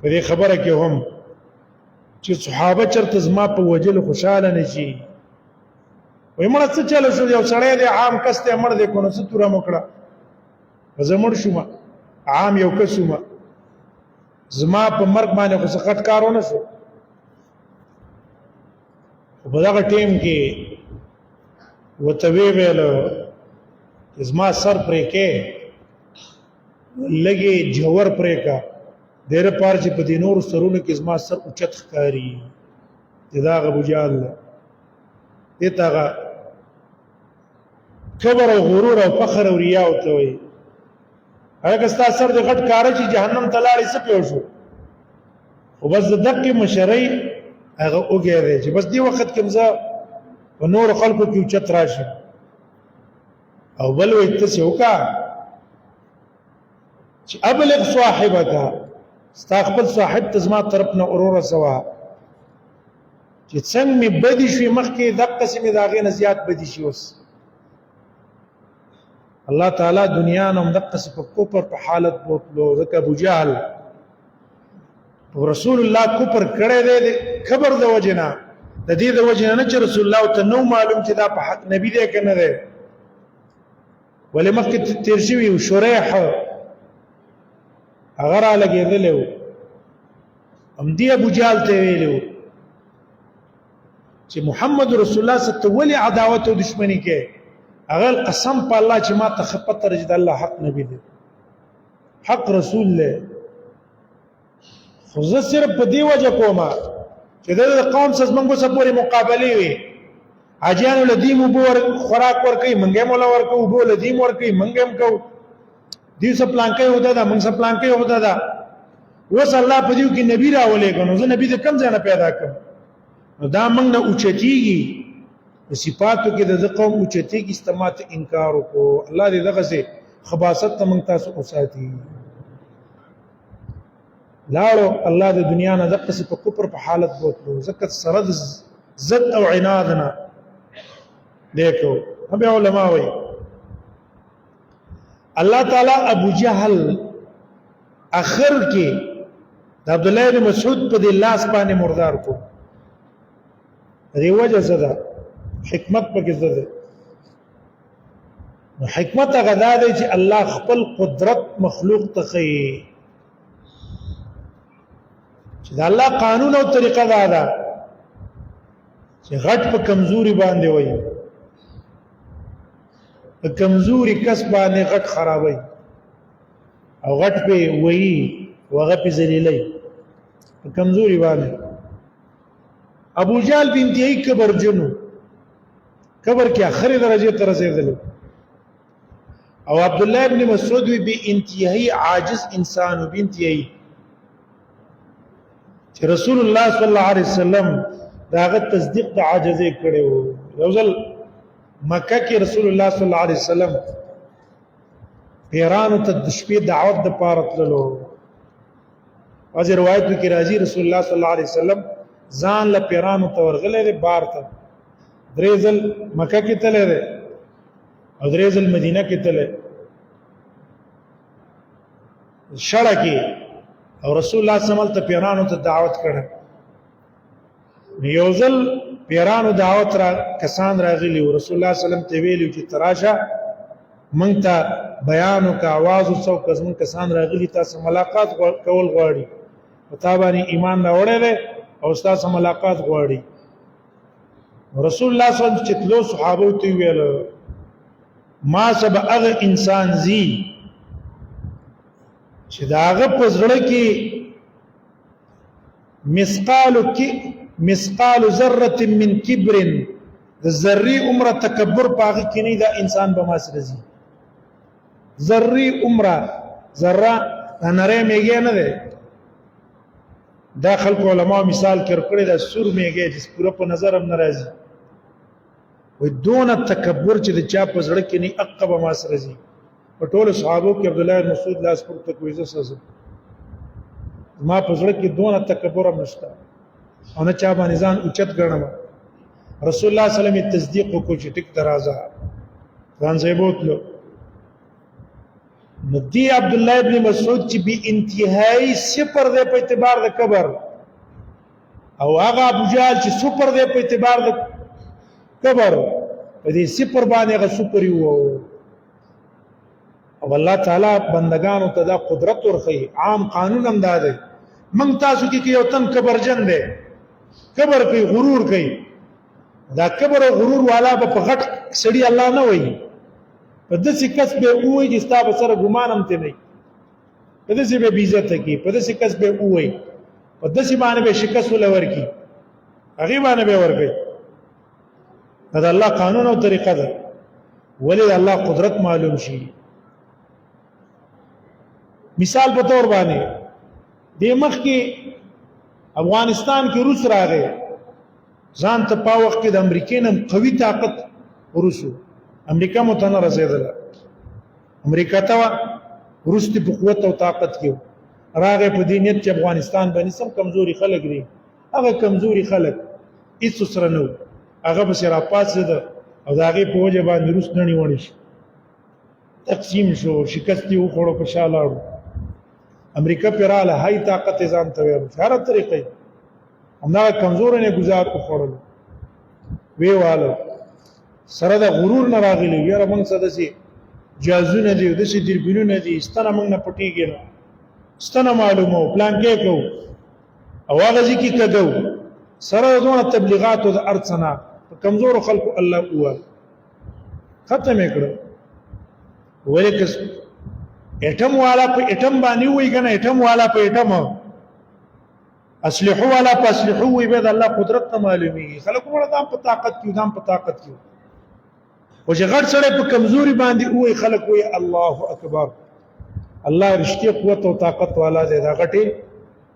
په دې خبره کې هم چې صحابه چرته زما په وجل خوشاله نشي وای مړ څه چلو شو یو سړی دی عام کس ته مړ دی کو نو څه توره مکړه زمړ شوم عام یو کسوم زما په مرګ باندې خو څه کټ کارونه شو په دغه ټیم کې وتوی ویل زما سر پرې کې لګي جوور پرې کا ډېر پار چې په دینور سرونو کې زما سر اوچت ښکاری دا ابو جهل دغه کبر او غرور او فخر او ریا او توي هغه ستا سر د غټ کار چې جهنم تلاړي څه پیو شو او بس دغه مشري هغه وګورئ چې بس دی وخت کې مزه په نور خلکو کې چت راشي او بل وي تاسو وکا چې ابلغ صاحبك استقبل صاحب تزما طرف نه اورور سوا چې څنګه می بدی شوي مخکې د قسمه داغه نه زیات بدی شي اوس الله تعالی دنیا نو د قسم په کوپر په حالت بوتلو ځکه ابو جهل رسول الله کوپر کړه دې خبر د وجنا د دې د وجنا نه چې رسول الله ته نو معلوم چې دا په حق نبی دې کنه ده ولې مخکې تیر شوی شریح هغه را لګېدل ام دی ابو جهل ته ویلو چې محمد رسول الله ست ولی عداوت او دشمنی کې هغه قسم په الله چې ما ته خپت رجد الله حق نبی دی حق رسول له خو زه صرف په دی وجه کومه چې د قوم سره موږ سره پوری مقابله وي حاجیانو لدیم وبور خوراک ور کوي منګه مولا ور کوي وبو لدیم ور کوي منګم کو دې څه پلان کوي ودا دا موږ څه پلان کوي ودا دا وس الله په دې کې نبی راولې کنو زه نبی دې کم ځای نه پیدا کړ دا موږ نه اوچتیږي صفاتو کې د قوم اوچتیږي استمات انکار وکړو الله دې دغه سي خباست ته موږ تاسو اوساتي لاړو الله د دنیا نه دغه په کفر په حالت بوتلو زکات سره د زد او عناد نه دیکھو هم علماء وي الله تعالی ابو جهل اخر کې د عبد الله بن مسعود په د لاس باندې مردار کو دی وجه زده حکمت پکې زده حکمت هغه دا دی چې الله خپل قدرت مخلوق ته کوي چې د الله قانون او طریقه دا ده چې غټ په کمزوري باندې وایي په کمزوري کس باندې غټ خرابوي او غټ په وایي وغه په ذلیلای په کمزوري باندې ابو جهل په انتهایی کبر جنو کبر کې اخري درجه ته رسیدل او عبد الله ابن مسعود به انتهایی عاجز انسان او انتهایی چې رسول الله صلی الله علیه وسلم داغه تصدیق د عاجزه کړو یو ځل مکه کې رسول الله صلی الله علیه وسلم پیرانو ته د شپې دعوت د پاره تللو واځي روایت کې راځي رسول الله صلی الله علیه وسلم ځان له پیرانو ته ورغلې بار ته درېزل مکه کې تللی دی او درېزل مدینه کې تللی شړه کې او رسول الله صلی الله علیه وسلم ته پیرانو ته دعوت کړه یو ځل پیرانو دعوت را کسان راغلي او رسول الله صلی الله علیه وسلم ته ویلو چې تراشه مونږ ته بیان او आवाज او څو کسان راغلي تاسو ملاقات کول غواړي پتا باندې ایمان راوړل او تاسو ملاقات غواړي رسول الله صلی الله علیه وسلم چې تلو صحابه ته ویل ما سبا هغه انسان زی چې داغه پزړه کې مثقال ذره من کبر د ذری عمره تکبر پاغه کې نه دا انسان به ما سره زی ذری عمره ذره نره میګه نه ده دا خلق علماء مثال کړی دا سور میګه چې پوره په نظر هم ناراضي وي دون تکبر چې د چا په زړه کې نه عقب ما سره زی په ټول صحابو کې عبد الله بن مسعود لاس پر تکوي زسه ما په زړه کې دون تکبر هم نشته او نه چا باندې ځان اوچت ګڼم رسول الله صلی الله علیه وسلم تصدیق وکړ چې ټیک درازه ځان ځای بوتلو ندی عبد الله ابن مسعود چې به انتهایی صفر دی په اعتبار د کبر او هغه ابو جهل چې صفر دی په اعتبار د کبر په دې صفر باندې هغه صفر یو او الله تعالی بندگانو ته دا قدرت ورخی عام قانون هم دا دی من تاسو کې یو تن کبرجن دی کبر کوي غرور کوي دا کبر او غرور والا په غټ سړی الله نه وایي په داسې کس به وایي چې ستا به سره ګمان هم ته نه په داسې به عزت کوي په داسې کس به وایي په داسې باندې به شکست ولور کی هغه باندې به ورګي دا الله قانون او طریقه ده ولې الله قدرت معلوم شي مثال په تور باندې د مخ کې افغانستان کې روس راغی ځان ته په وخت کې د امریکای نم قوي طاقت روسو امریکا متنه رسیدله امریکا ته روس په قوت او طاقت کې راغی په دینیت چې افغانستان باندې سم کمزوري خلک دي هغه کمزوري خلک هیڅ سره نه هغه به سره پاسه ده او هغه په وجه باندې روس نه نیول شي تقسیم شو شکست یو خورو په شالاړو امریکا پیراله هاي طاقت ځان ته ویل هر طریقې همدا کمزور نه گزار کو خورل ویواله سره د غرور نه راغلی یاره موږ څه دسي جازونه دي د شي دربینونه دي ستنه موږ نه پټیږي نه ستنه معلومه پلان کې کو او هغه ځکه کېدو سره دونه تبلیغات او د ارڅنا کمزور خلکو الله هوا ختم کړ ولکه اټم والا په اټم باندې وای کنه اټم والا په اټم اسلحه والا په اسلحه وای به د الله قدرت ته معلومي خلکو ولا دام په طاقت کې دام په طاقت کې او چې غټ سره په کمزوري باندې وای خلک وای الله اکبر الله رښتیا قوت او طاقت والا دی دا غټي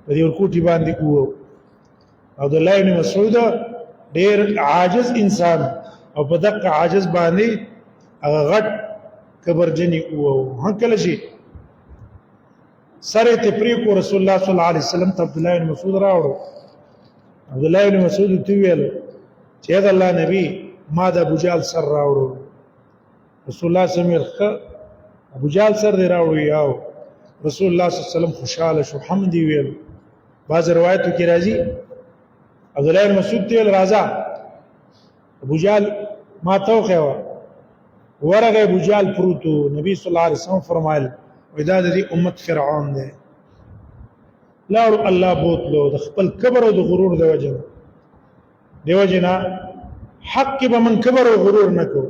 په دې ورکوټي باندې وو عبد الله بن مسعود ډېر عاجز انسان او په دغه عاجز باندې هغه غټ کبرجنی وو هکله شي سره ته پری کو رسول الله صلی الله علیه وسلم ته عبد الله بن مسعود راوړو عبد الله بن مسعود ته ویل چې دا الله نبی ما د ابو جال سر راوړو رسول الله صلی الله علیه وسلم ابو جال سر دی راوړو یاو رسول الله صلی الله علیه وسلم خوشاله شو حمد ویل بعض روایتو کې راځي عبد الله بن مسعود ته ویل راځه ابو جال ما توخه ورغه ابو جال پروتو نبی صلی الله علیه وسلم فرمایل ودا د دې امت فرعون دی لاړو الله بوتلو د خپل کبر او د غرور د وجه دی وجنا حق کې به من کبر او غرور نکو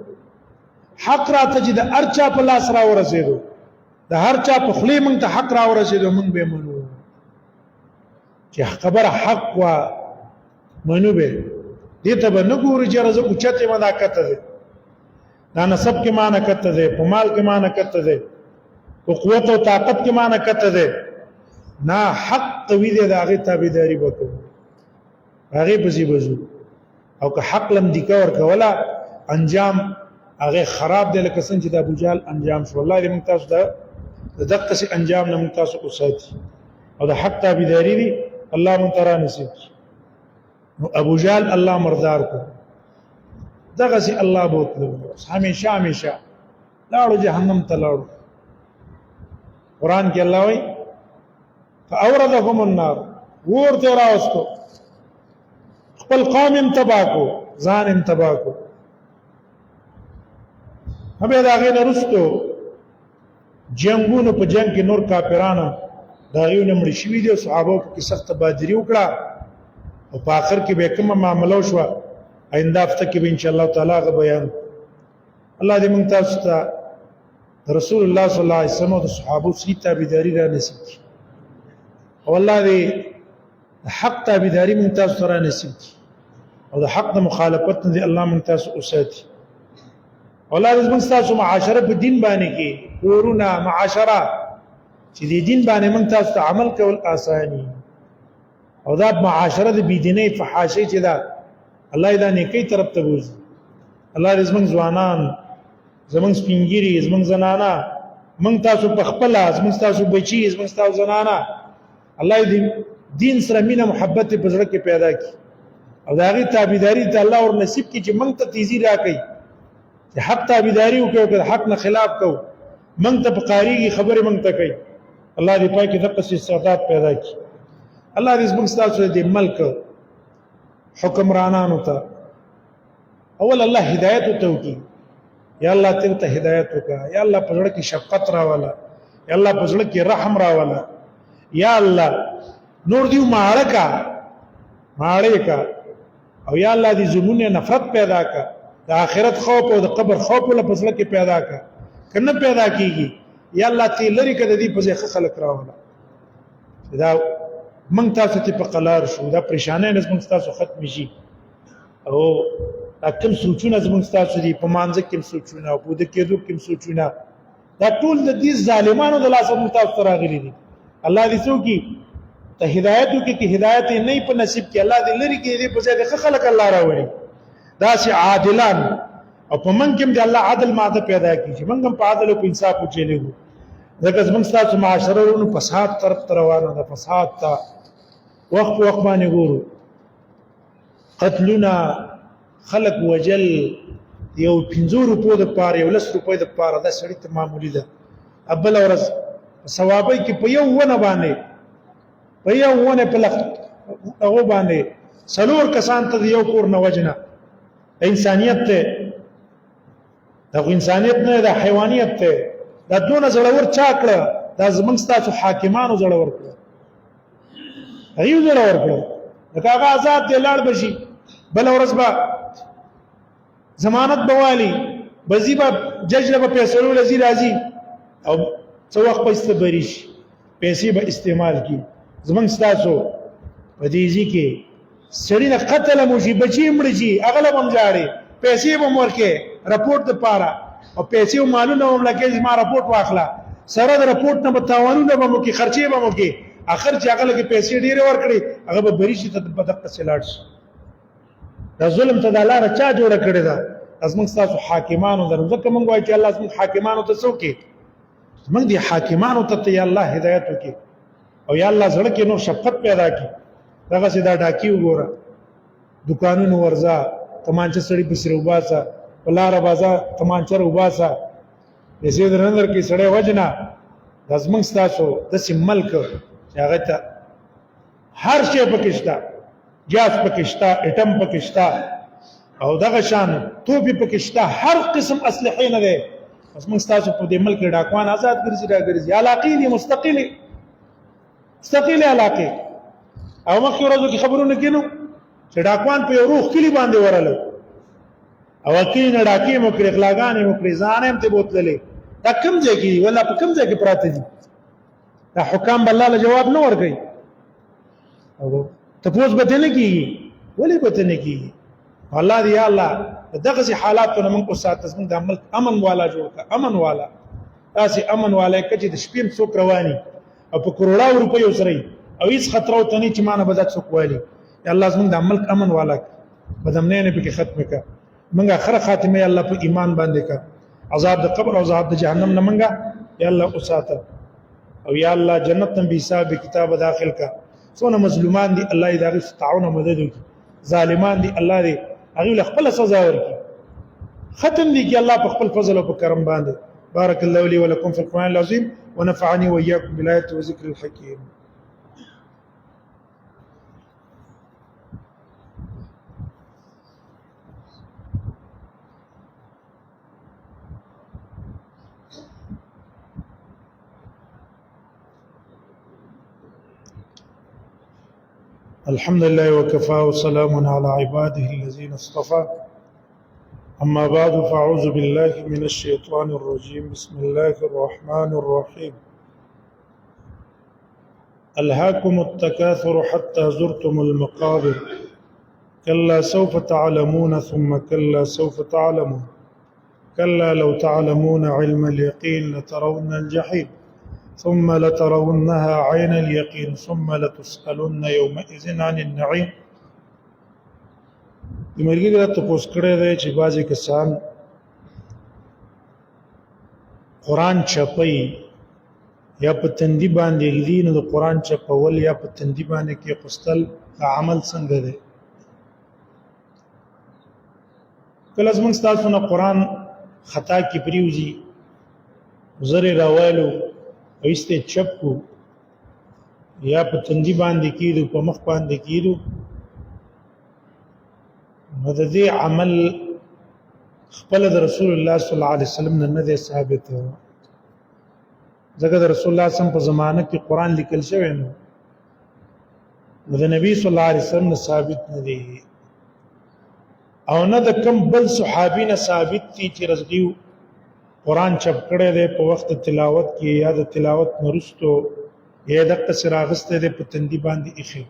حق راته چې د ارچا په لاس را ورسېدو د هر چا په خلی مونږ ته حق را ورسېدو مونږ به منو چې خبره حق وا منو به دې ته به نه ګوري چې رزق اوچته مداکت ده دا نسب کې معنی کته ده په مال کې معنی کته ده په قوت او طاقت کې معنی کته ده نه حق توی ده هغه تابعداري وکړو هغه بزي بزو او که حق لم دي کور کولا انجام هغه خراب دي لکه څنګه چې د ابو جهل انجام شو الله دې ممتاز ده دغه څه انجام نه ممتاز اوساتي او د حق تابعداري دي الله مونږ نصیب نو ابو جهل الله مردار کو دغه سي الله بوتلو همیشه همیشه لاړو جهنم ته لاړو قران کې الله وایي فاوردهم النار ورته راوستو خپل قوم انتباکو ځان انتباکو هبه دا غي نرستو جنگونو په جنگ کې نور کافرانو دا غيونه مړ شوی دي صحابه کې سخت بادری وکړه او په اخر کې به کومه معاملې شو آئنده هفته کې به ان شاء الله تعالی غو بیان الله دې مونږ تاسو ته رسول الله صلی الله علیه وسلم او صحابه سي تابعداري را نصیب کړي او الله دې حق تابعداري مونږ تاسو سره نصیب کړي او د حق د مخالفت دې الله مونږ تاسو اوساتي الله دې مونږ تاسو معاشره په دین باندې کې ورونه معاشره چې دې دین باندې مونږ تاسو ته عمل کول آساني او دا معاشره د بيدینه فحاشي چې دا الله دا نیکی طرف ته بوزي الله دې زمونږ ځوانان زمونږ سپینګيري زمونږ زنانا مونږ تاسو په خپل زمونږ تاسو بچي زمونږ تاسو زنانا الله دې دین سره مینه محبت په زړه کې پیدا کړي او دا غي تابعداري ته الله ور نصیب کړي چې مونږ ته تیزی راکړي چې حق تابعداري وکړو که حق نه خلاف کو مونږ ته په قاریږي خبره مونږ ته کوي الله دې پاک دغه استعداد پیدا کړي الله دې زموږ تاسو دې ملک حکمرانانو ته اول الله هدایت وکړي یا الله ته هدایت وکړه یا الله په زړه کې شفقت راواله یا الله په زړه کې رحم راواله یا الله نور دیو ماړه کا او یا الله دې زمونه نفرت پیدا کا د آخرت خوف او د قبر خوف له پسله کې پیدا کا کنه پیدا کیږي یا الله ته لری کده دې په ځخ خلق راواله دا مونږ تاسو ته په قلار شو دا پریشانه نه مونږ تاسو ختم شي او کوم سوچونه زمونږ تاسو دي په مانځ کې سوچونه او په دې کې دوه کې سوچونه دا ټول د دې ظالمانو د لاسه مونږ تاسو راغلي دي الله دې څوکي ته هدایت وکړي چې هدایت نه په نصیب کې الله دې لري کې دې په ځای د خلق الله راوړي دا سي عادلان او په من کې دې الله عدل ماده پیدا کړي چې موږ هم په عدل او انصاف وچلېږو ځکه زموږ تاسو معاشره ورونو فساد طرف روانه ده فساد ته وخت باندې ګورو قتلنا خلق وجل یو 50 روپو د پاره یو 10 روپو د پاره دا سړی ته معمولی ده ابل ورځ ثوابای کې په یو ونه باندې په یو ونه په لخت هغه باندې څلور کسان ته یو کور نه وجنه انسانيت ته دا انسانيت نه دا حیوانيت ته دا دونه زړور چا کړه دا زمونږ تاسو حاکمانو زړور کړه ایو زړور کړه لکه هغه آزاد دی لاړ بشي بل ورځ به ضمانت بوالي بزی به جج له فیصلو لذي راځي او څو وخت په استبري شي پیسې به استعمال کی زمنګ ستاسو په دې ځکه سړی نه قتل مو شي بچي مړ شي اغلب هم جاړي پیسې به مورکه رپورټ د پاره او پیسې او مالونه هم لکه ما رپورټ واخلا سره د رپورټ نه بتاوانونه به مو کې خرچې به مو کې اخر چې هغه لکه پیسې ډیره ورکړي هغه به بری شي ته په دقه سلاړ شي دا ظلم ته د الله چا جوړ کړی دا ازمن تاسو حاکمانو درو ځکه مونږ وایو چې الله زموږ حاکمانو ته څوک موږ دي حاکمانو ته یا الله هدایت وکي او یا الله زړه کې نو شفقت پیدا کړي دغه سیدا ډاکی وګوره دکانونو ورځه تمانچه سړی پسره وباسه بلار بازار تمانچه وباسه دې درندر کې سړی وجنا لازم تاسو د سیم ملک چې هغه ته هر شی پکښتا جاس پکښتا اټم پکښتا او دغه شان توپی پکښتا هر قسم اسلحه نه ده بس موږ تاسو په دې ملک ډاکوان آزاد ګرځي علاقې دي مستقلي علاقې او مخکې ورځو کې خبرونه کینو چې ډاکوان په یو روح کلی باندې ورالو او کلی نه ډاکې مو کړې غلاګانې مو کړې ځان هم ته بوتللې دا کوم ځای کې ولا په کوم ځای کې پراته دي دا حکام بل الله جواب نه ورکړي او تاسو به نه کیږي ولې به نه کیږي الله دی الله دغه حالاتونه موږ اوساتس موږ د ملک امن والا جوړ کا امن والا تاسو امن والا کچې د شپې څوک رواني او په کروڑاو روپیو سره او هیڅ خطر او تني چې مانه بدات څوک والی یا الله زموږ د ملک امن والا بدمنه نه پکې ختم کا موږ اخر خاتمه الله په ایمان باندې کا عذاب د قبر او عذاب د جهنم نه منګه یا الله اوساته او یا الله جنت نبی حساب کتاب داخل کا څونه مظلومان دي الله دې دغه تعاون مدد وکړي ظالمان دي الله دې هغه خپل سزا ورکړي ختم دي کې الله په خپل فضل او په کرم باندې بارك الله لي ولكم في القرآن العظيم ونفعني وإياكم بالآيات وذكر الحكيم الحمد لله وكفى وسلام على عباده الذين اصطفى أما بعد فأعوذ بالله من الشيطان الرجيم بسم الله الرحمن الرحيم ألهاكم التكاثر حتى زرتم المقابر كلا سوف تعلمون ثم كلا سوف تعلمون كلا لو تعلمون علم اليقين لترون الجحيم ثم لترونها عين اليقين ثم لتسألن يومئذ عن النعيم د مرګي د تاسو کړه دی چې بعضی کسان قران چپي یا په تندي باندې غدي نو د قران چپول یا په تندي باندې کې قستل عمل څنګه دی کله زموږ تاسو نه قران خطا کې پریوزي زری راوالو ایسته چپ کو یا په تندي باندې کېدو په مخ باندې کېدو نو د دې عمل خپل د رسول الله صلی الله علیه وسلم نه دی ثابت ځکه د رسول الله صلی الله علیه وسلم په زمانه کې قران لیکل شوی نو د نبی صلی الله علیه وسلم نه ثابت نه دی او نه د کم بل صحابي نه ثابت دي چې رضیو قران چپ کړی دی په وخت تلاوت کې یا د تلاوت نرستو یا د قصر اغسته دی په تندي باندې اخی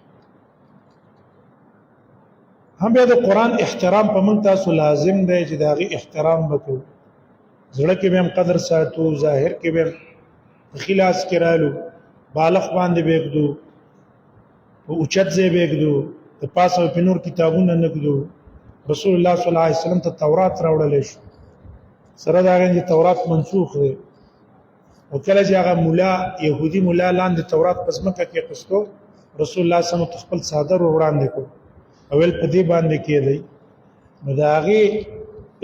هم به د قران احترام په من تاسو لازم دی چې داغي احترام وکړو زړه کې به قدر ساتو ظاهر کې به خلاص کرالو بالغ باندې بهګدو او اوچت زی بهګدو د پاسو په نور کتابونه نګدو رسول الله صلی الله علیه وسلم ته تورات راوړل شو سره دا غږی تورات منسوخ دی او کله چې هغه مولا يهودي مولا لاندې تورات پس مکه کې قصتو رسول الله صلی الله علیه وسلم خپل صادر وړاندې کو اول په دې باندې کېدی نو دا غي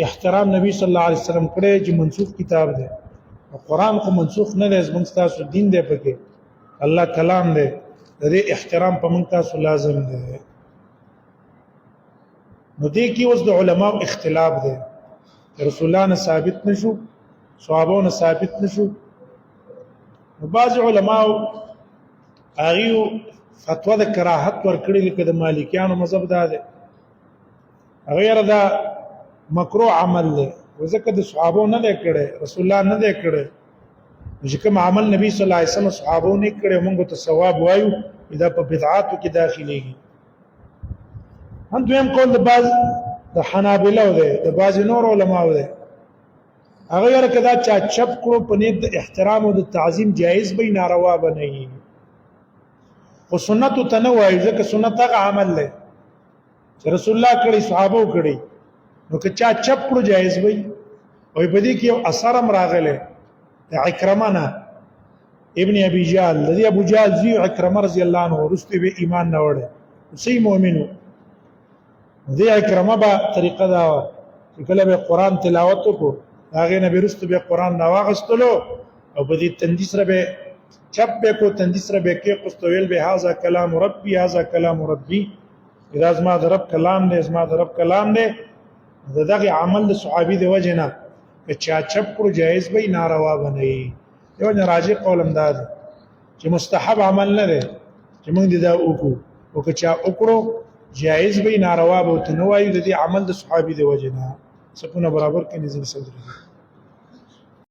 احترام نبی صلی الله علیه وسلم کړی چې منسوخ کتاب دی او قران خو منسوخ نه دی زموږ تاسو دین دی پکې الله کلام دی د دې احترام په موږ تاسو لازم دی نو دې کې اوس د علماو اختلاف دی رسول الله نه ثابت نشو صحابو نه ثابت نشو بعض علماء هغه فتوا د کراهت ورکړي لکه د مالکیانو مذهب دا ده غیر دا مکروه عمل له وځکه د صحابو نه دی کړي رسول الله نه دی کړي چې کوم عمل نبی صلی الله علیه وسلم صحابو نه کړي موږ ته ثواب وایو دا په بدعاتو کې داخليږي هم دویم قول د بعض د حنابلة ده د بعض نور علماء ده هغه یره کدا چا چپ کړو په نیت د احترام او د تعظیم جایز به ناروا بنئ او سنت تنوع ځکه سنت هغه عمل له چې رسول الله کړي صحابه کړي نو که چا چپ کړو جایز وي او په دې کې یو اثر هم راغله عکرمه ابن ابي جهل الذي ابو جهل زي عكرمه رضي الله عنه ورسته به ایمان نه وړه سي مؤمنو دې عکرمه به طریقه دا چې کله به قران تلاوت کو هغه نه برسته به قران نه واغستلو او په دې تندیس سره به چپ به کو تندیس سره به کې قستویل به هاذا کلام ربي هاذا کلام ربي اذا ما درب کلام نه اسما درب کلام نه دغه عمل د صحابي دی وجنه چې چا چپ کړو جایز به ناروا بنئ یو نه راځي قولم داد چې مستحب عمل نه دی چې موږ دا وکړو او که چا وکړو جایز به ناروا به تنوي د دې عمل د صحابي دی وجنه سپونه برابر کې نظر صدر